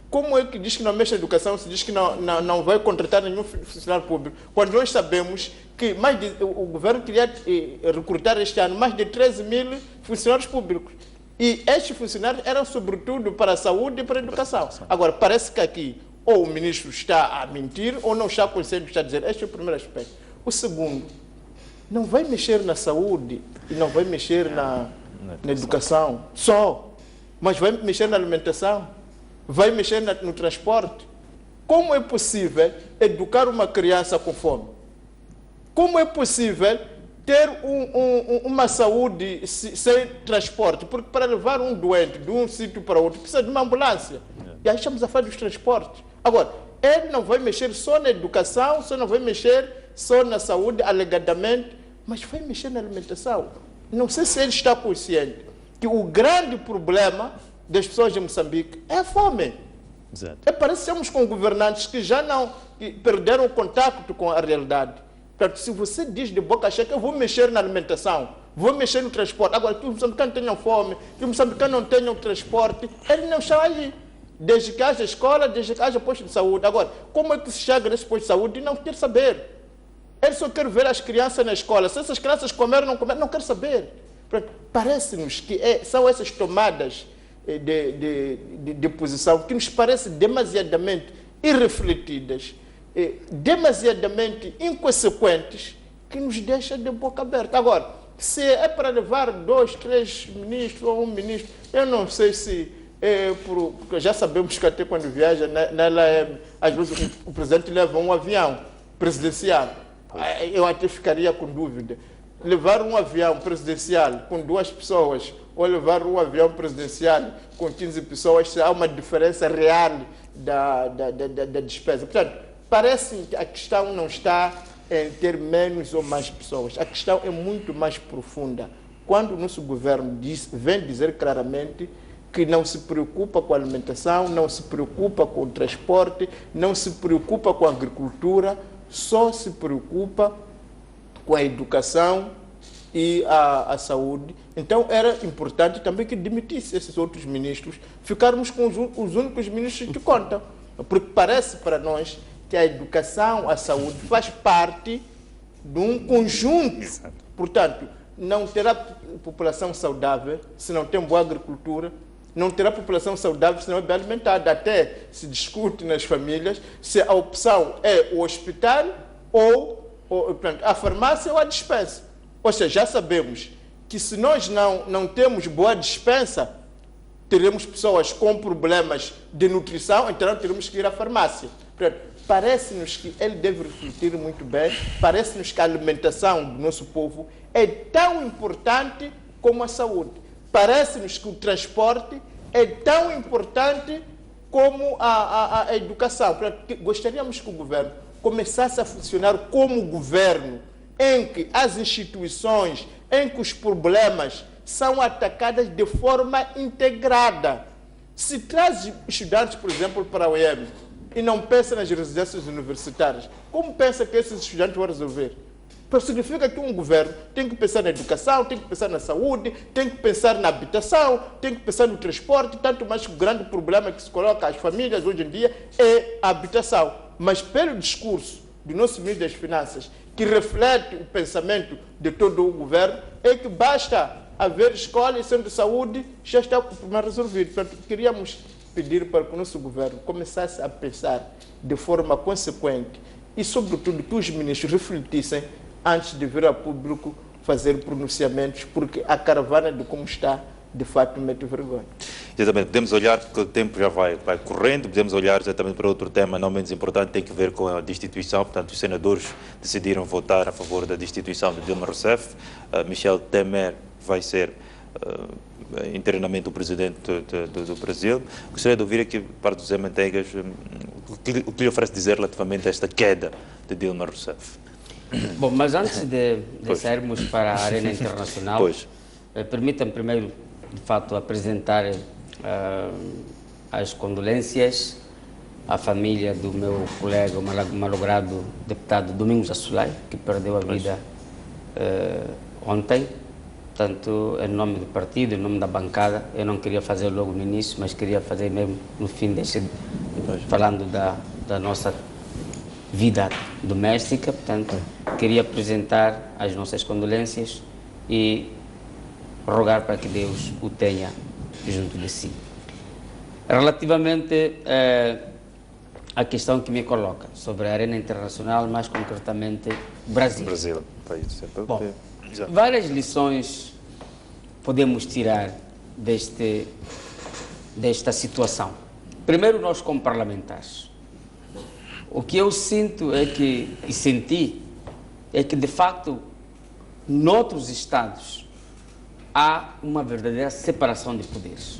C: como é que diz que não mexe na educação, se diz que não vai contratar nenhum funcionário público, quando nós sabemos que o governo queria recrutar este ano mais de 13 mil funcionários públicos. E estes funcionários eram sobretudo para a saúde e para a educação. Agora, parece que aqui ou o ministro está a mentir ou não está consciente do que está a dizer. Este é o primeiro aspecto. O segundo, não vai mexer na saúde e não vai mexer na educação só, mas vai mexer na alimentação, vai mexer no transporte. Como é possível educar uma criança com fome? Como é possível ter uma saúde sem transporte? Porque para levar um doente de um sítio para outro precisa de uma ambulância. E aí estamos a falar dos transportes. Agora, ele não vai mexer só na educação, não vai mexer só na saúde, alegadamente, mas vai mexer na alimentação. Não sei se ele está consciente que o grande problema das pessoas de Moçambique é a fome.
A: Exato.
C: portanto, a farmácia ou a dispensa. Ou seja, já sabemos que se nós não temos boa dispensa, teremos pessoas com problemas de nutrição, então teremos que ir à farmácia. Portanto, parece-nos que ele deve refletir muito bem, parece-nos que a alimentação do nosso povo é tão importante como a saúde. Parece-nos que o transporte é tão importante como a educação. Portanto, gostaríamos que o governo começasse a funcionar como governo, em que as instituições, em que os problemas são atacadas de forma integrada. Se traz estudantes, por exemplo, para a UEM e não pensa nas residências universitárias, como pensa que esses estudantes vão resolver? Então, significa que um governo tem que pensar na educação, tem que pensar na saúde, tem que pensar na habitação, tem que pensar no transporte, tanto mais que o grande problema que se coloca às famílias hoje em dia é a habitação. Mas pelo discurso do nosso ministro das Finanças, que reflete o pensamento de todo o governo, é que basta haver escola e centro de saúde, já está o problema resolvido. Portanto, queríamos pedir para que o nosso governo começasse a pensar de forma consequente e, sobretudo, que os ministros refletissem antes de vir a público fazer pronunciamentos, porque a caravana de como está, de fato, mete vergonha.
A: Exatamente, podemos olhar, porque o tempo já vai correndo, podemos olhar exatamente para outro tema não menos importante, tem que ver com a destituição. Portanto, os senadores decidiram votar a favor da destituição de Dilma Rousseff. Michel Temer vai ser internamente o presidente do Brasil. Gostaria de ouvir aqui para o José Manteigas o que lhe oferece dizer relativamente a esta queda de Dilma Rousseff.
B: Bom, mas antes de sairmos para a arena internacional, permita-me primeiro, de fato, apresentar as condolências à família do meu colega, o malogrado deputado Domingos Assolai, que perdeu a vida ontem. Portanto, em nome do partido, em nome da bancada, eu não queria fazer logo no início, mas queria fazer mesmo no fim falando da nossa vida doméstica. Portanto, queria apresentar as nossas condolências e rogar para que Deus o tenha junto de si. Relativamente à questão que me coloca sobre a arena internacional, mais concretamente Brasil. Bom, várias lições podemos tirar desta situação. Primeiro, nós como parlamentares. O que eu sinto e senti é que, de facto, noutros estados há uma verdadeira separação de poderes.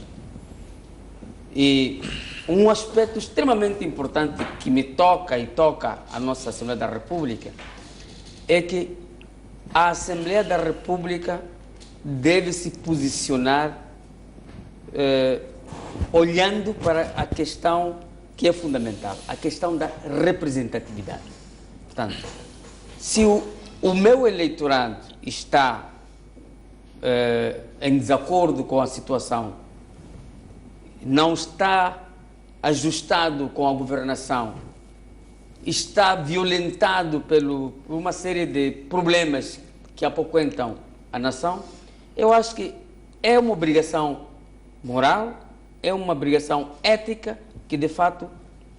B: E um aspecto extremamente importante que me toca e toca a nossa Assembleia da República é que a Assembleia da República deve se posicionar olhando para a questão que é fundamental, a questão da representatividade. Portanto, se o meu eleitorado está em desacordo com a situação, não está ajustado com a governação, está violentado por uma série de problemas que apoquentam a nação, eu acho que é uma obrigação moral, é uma obrigação ética que, de fato,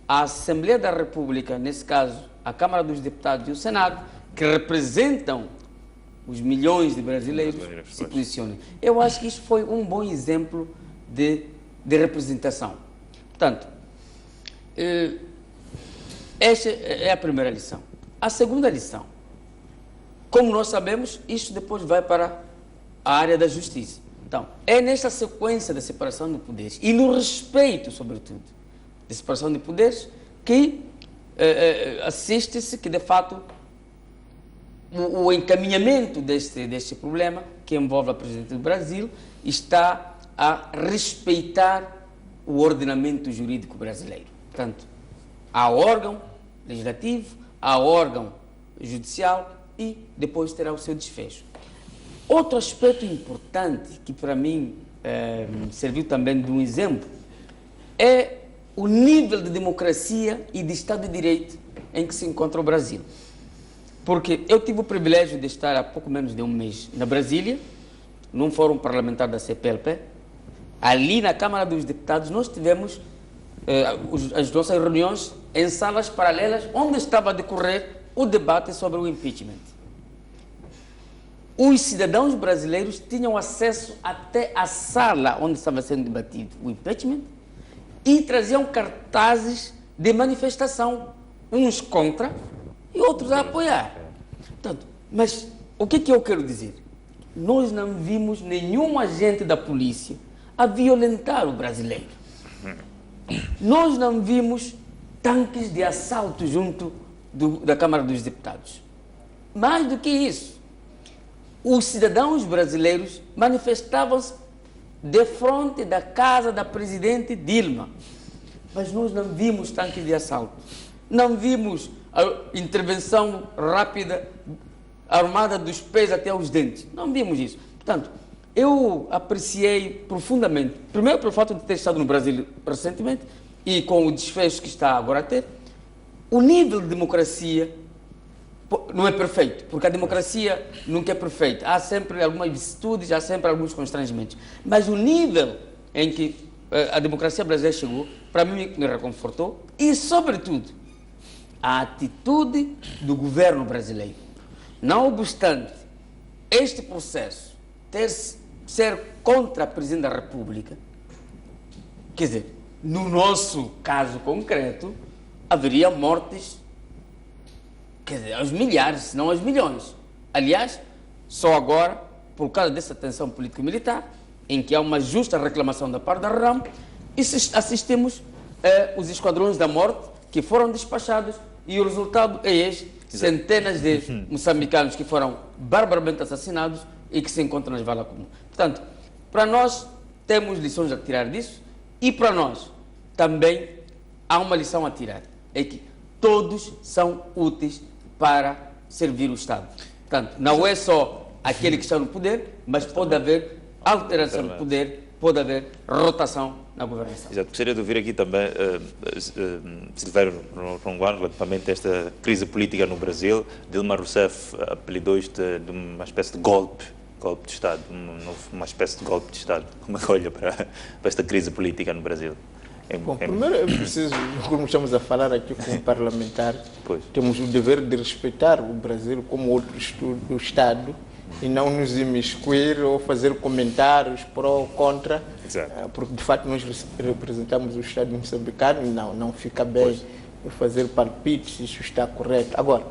B: a Assembleia da República, nesse caso, a Câmara dos Deputados e o Senado, que representam os milhões de brasileiros, se posicionem. Eu acho que isso foi um bom exemplo de representação. Portanto, esta é a primeira lição. A segunda lição, como nós sabemos, isso depois vai para a área da justiça. Então, é nesta sequência da separação de poderes e no respeito, sobretudo, da separação de poderes que assiste-se que, de fato, o encaminhamento deste problema, que envolve a presidente do Brasil, está a respeitar o ordenamento jurídico brasileiro. Portanto, há órgão legislativo, há órgão judicial e depois terá o seu desfecho. Outro aspecto importante que para mim serviu também de um exemplo é o nível de democracia e de Estado de Direito em que se encontra o Brasil. Porque eu tive o privilégio de estar há pouco menos de um mês na Brasília, num fórum parlamentar da CPLP. Ali na Câmara dos Deputados nós tivemos as nossas reuniões em salas paralelas onde estava a decorrer o debate sobre o impeachment. Os cidadãos brasileiros tinham acesso até à sala onde estava sendo debatido o impeachment e traziam cartazes de manifestação, uns contra e outros a apoiar. Portanto, mas o que eu quero dizer? Nós não vimos nenhum agente da polícia a violentar o brasileiro. Nós não vimos tanques de assalto junto da Câmara dos Deputados. Mais do que isso, os cidadãos brasileiros manifestavam-se de frente da casa da presidente Dilma. Mas nós não vimos tanque de assalto. Não vimos a intervenção rápida, armada dos pés até os dentes. Não vimos isso. Portanto, eu apreciei profundamente, primeiro pelo fato de ter estado no Brasil recentemente e com o desfecho que está agora a ter, o nível de democracia não é perfeito, porque a democracia nunca é perfeita. Há sempre algumas vicissitudes, há sempre alguns constrangimentos. Mas o nível em que a democracia brasileira chegou, para mim, me reconfortou. E, sobretudo, a atitude do governo brasileiro. Não obstante este processo ser contra a Presidente da República, quer dizer, no nosso caso concreto, haveria mortes, quer dizer, aos milhares, se não aos milhões. Aliás, só agora, por causa dessa tensão político-militar, em que há uma justa reclamação da parte da RAM, e assistimos os esquadrões da morte que foram despachados e o resultado é este: centenas de moçambicanos que foram barbaramente assassinados e que se encontram nas valas comuns. Portanto, para nós temos lições a tirar disso e para nós também há uma lição a tirar, é que todos são úteis para servir o Estado. Portanto, não é só aquele que está no poder, mas pode haver alteração de poder, pode haver rotação na governação.
A: Exato. Gostaria de ouvir aqui também Silvério Ronguan, relativamente a esta crise política no Brasil. Dilma Rousseff apelidou isto de uma espécie de golpe de Estado, uma espécie de golpe de Estado. Como é que olha para esta crise política no Brasil?
C: Bom, primeiro é preciso, como estamos a falar aqui com o parlamentar, temos o dever de respeitar o Brasil como outro Estado e não nos imiscuir ou fazer comentários pró ou contra, porque de facto nós representamos o Estado moçambicano e não fica bem fazer palpites se isso está correto. Agora,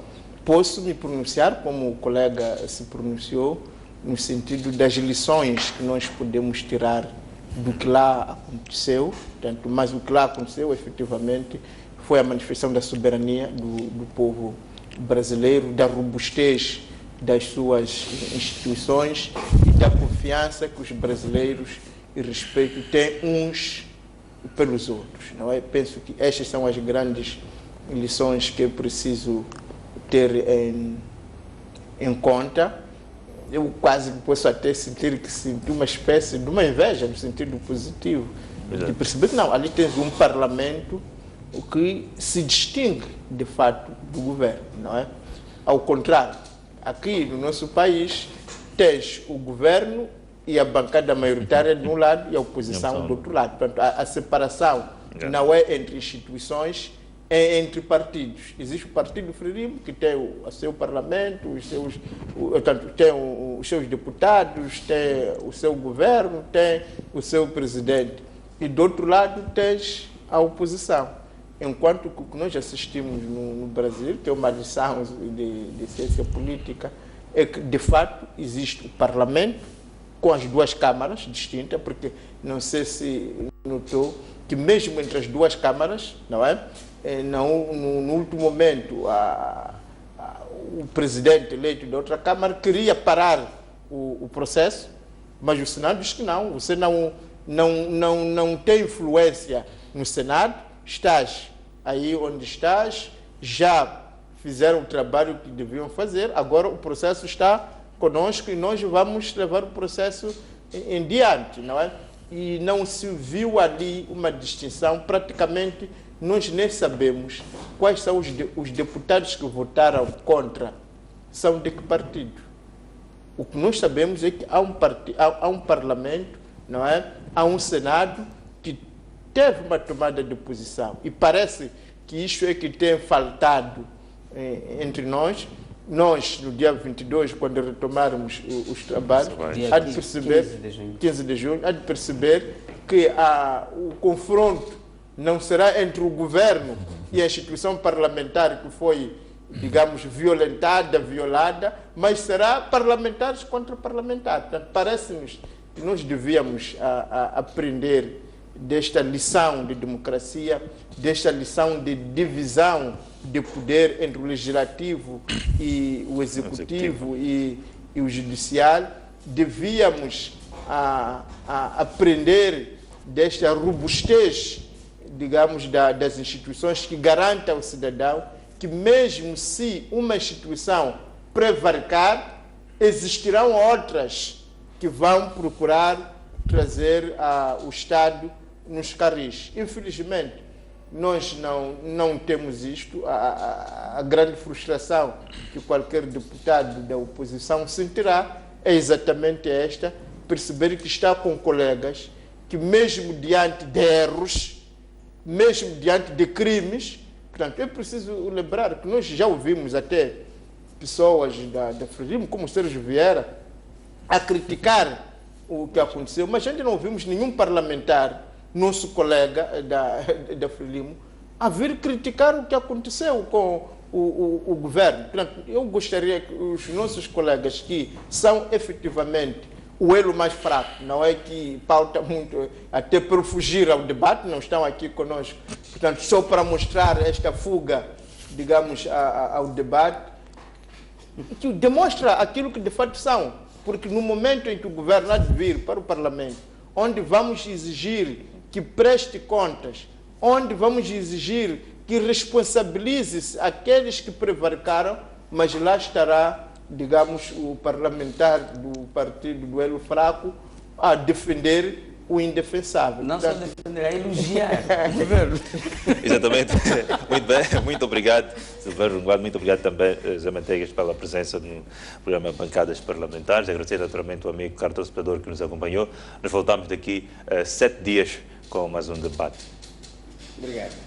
C: posso me pronunciar como o colega se pronunciou, no sentido das lições que nós podemos tirar do que lá aconteceu, portanto, mas o que lá aconteceu efetivamente foi a manifestação da soberania do povo brasileiro, da robustez das suas instituições e da confiança que os brasileiros e respeito têm uns pelos outros. Não é? Penso que estas são as grandes lições que é preciso ter em conta. Eu quase posso até sentir que sinto uma espécie de uma inveja no sentido positivo, de perceber que não, ali tens um parlamento que se distingue de fato do governo, não é? Ao contrário, aqui no nosso país tens o governo e a bancada maioritária de um lado e a oposição do outro lado. Portanto, a separação não é entre instituições, é entre partidos. Existe o Partido Frelimo, que tem o seu parlamento, tem os seus deputados, tem o seu governo, tem o seu presidente. E do outro lado tens a oposição. Enquanto que o que nós assistimos no Brasil, que é uma lição de ciência política, é que de fato existe o parlamento com as duas câmaras distintas, porque não sei se notou que mesmo entre as duas câmaras, não é? No último momento, o presidente eleito da outra Câmara queria parar o processo, mas o Senado diz que não. Você não tem influência no Senado, estás aí onde estás, já fizeram o trabalho que deviam fazer, agora o processo está conosco e nós vamos levar o processo em diante, não é? E não se viu ali uma distinção, praticamente nós nem sabemos quais são os deputados que votaram contra, são de que partido. O que nós sabemos é que há um parlamento, não é? Há um Senado que teve uma tomada de posição e parece que isso é que tem faltado entre nós. Nós, no dia 22, quando retomarmos os trabalhos, há de perceber, 15 de junho, há de perceber que o confronto não será entre o governo e a instituição parlamentar que foi, digamos, violada, mas será parlamentares contra parlamentares. Portanto, parece-nos que nós devíamos aprender desta lição de democracia, desta lição de divisão de poder entre o legislativo e o executivo e o judicial. Devíamos aprender desta robustez, digamos, das instituições que garanta ao cidadão que mesmo se uma instituição prevaricar, existirão outras que vão procurar trazer o Estado nos carris. Infelizmente, nós não temos isto. A grande frustração que qualquer deputado da oposição sentirá é exatamente esta, perceber que está com colegas que mesmo diante de erros, mesmo diante de crimes, portanto, é preciso lembrar que nós já ouvimos até pessoas da Frelimo, como o Sérgio Vieira, a criticar o que aconteceu, mas ainda não ouvimos nenhum parlamentar, nosso colega da Frelimo, a vir criticar o que aconteceu com o governo. Portanto, eu gostaria que os nossos colegas que são efetivamente o elo mais fraco, não é que pauta muito, até para fugir ao debate, não estão aqui conosco, portanto, só para mostrar esta fuga, digamos, ao debate, que demonstra aquilo que de fato são, porque no momento em que o governo há de vir para o Parlamento, onde vamos exigir que preste contas, onde vamos exigir que responsabilize aqueles que prevaricaram, mas lá estará, digamos, o parlamentar do partido do elo fraco a defender o indefensável.
B: Não só defender, a elogiar o governo.
A: Exatamente. Muito bem, muito obrigado, Silvério Runguan, muito obrigado também, Zé Manteigas, pela presença no programa Bancadas Parlamentares. Agradecer naturalmente ao amigo Carlos Telespectador que nos acompanhou. Nós voltamos daqui a 7 dias com mais um debate.
B: Obrigado.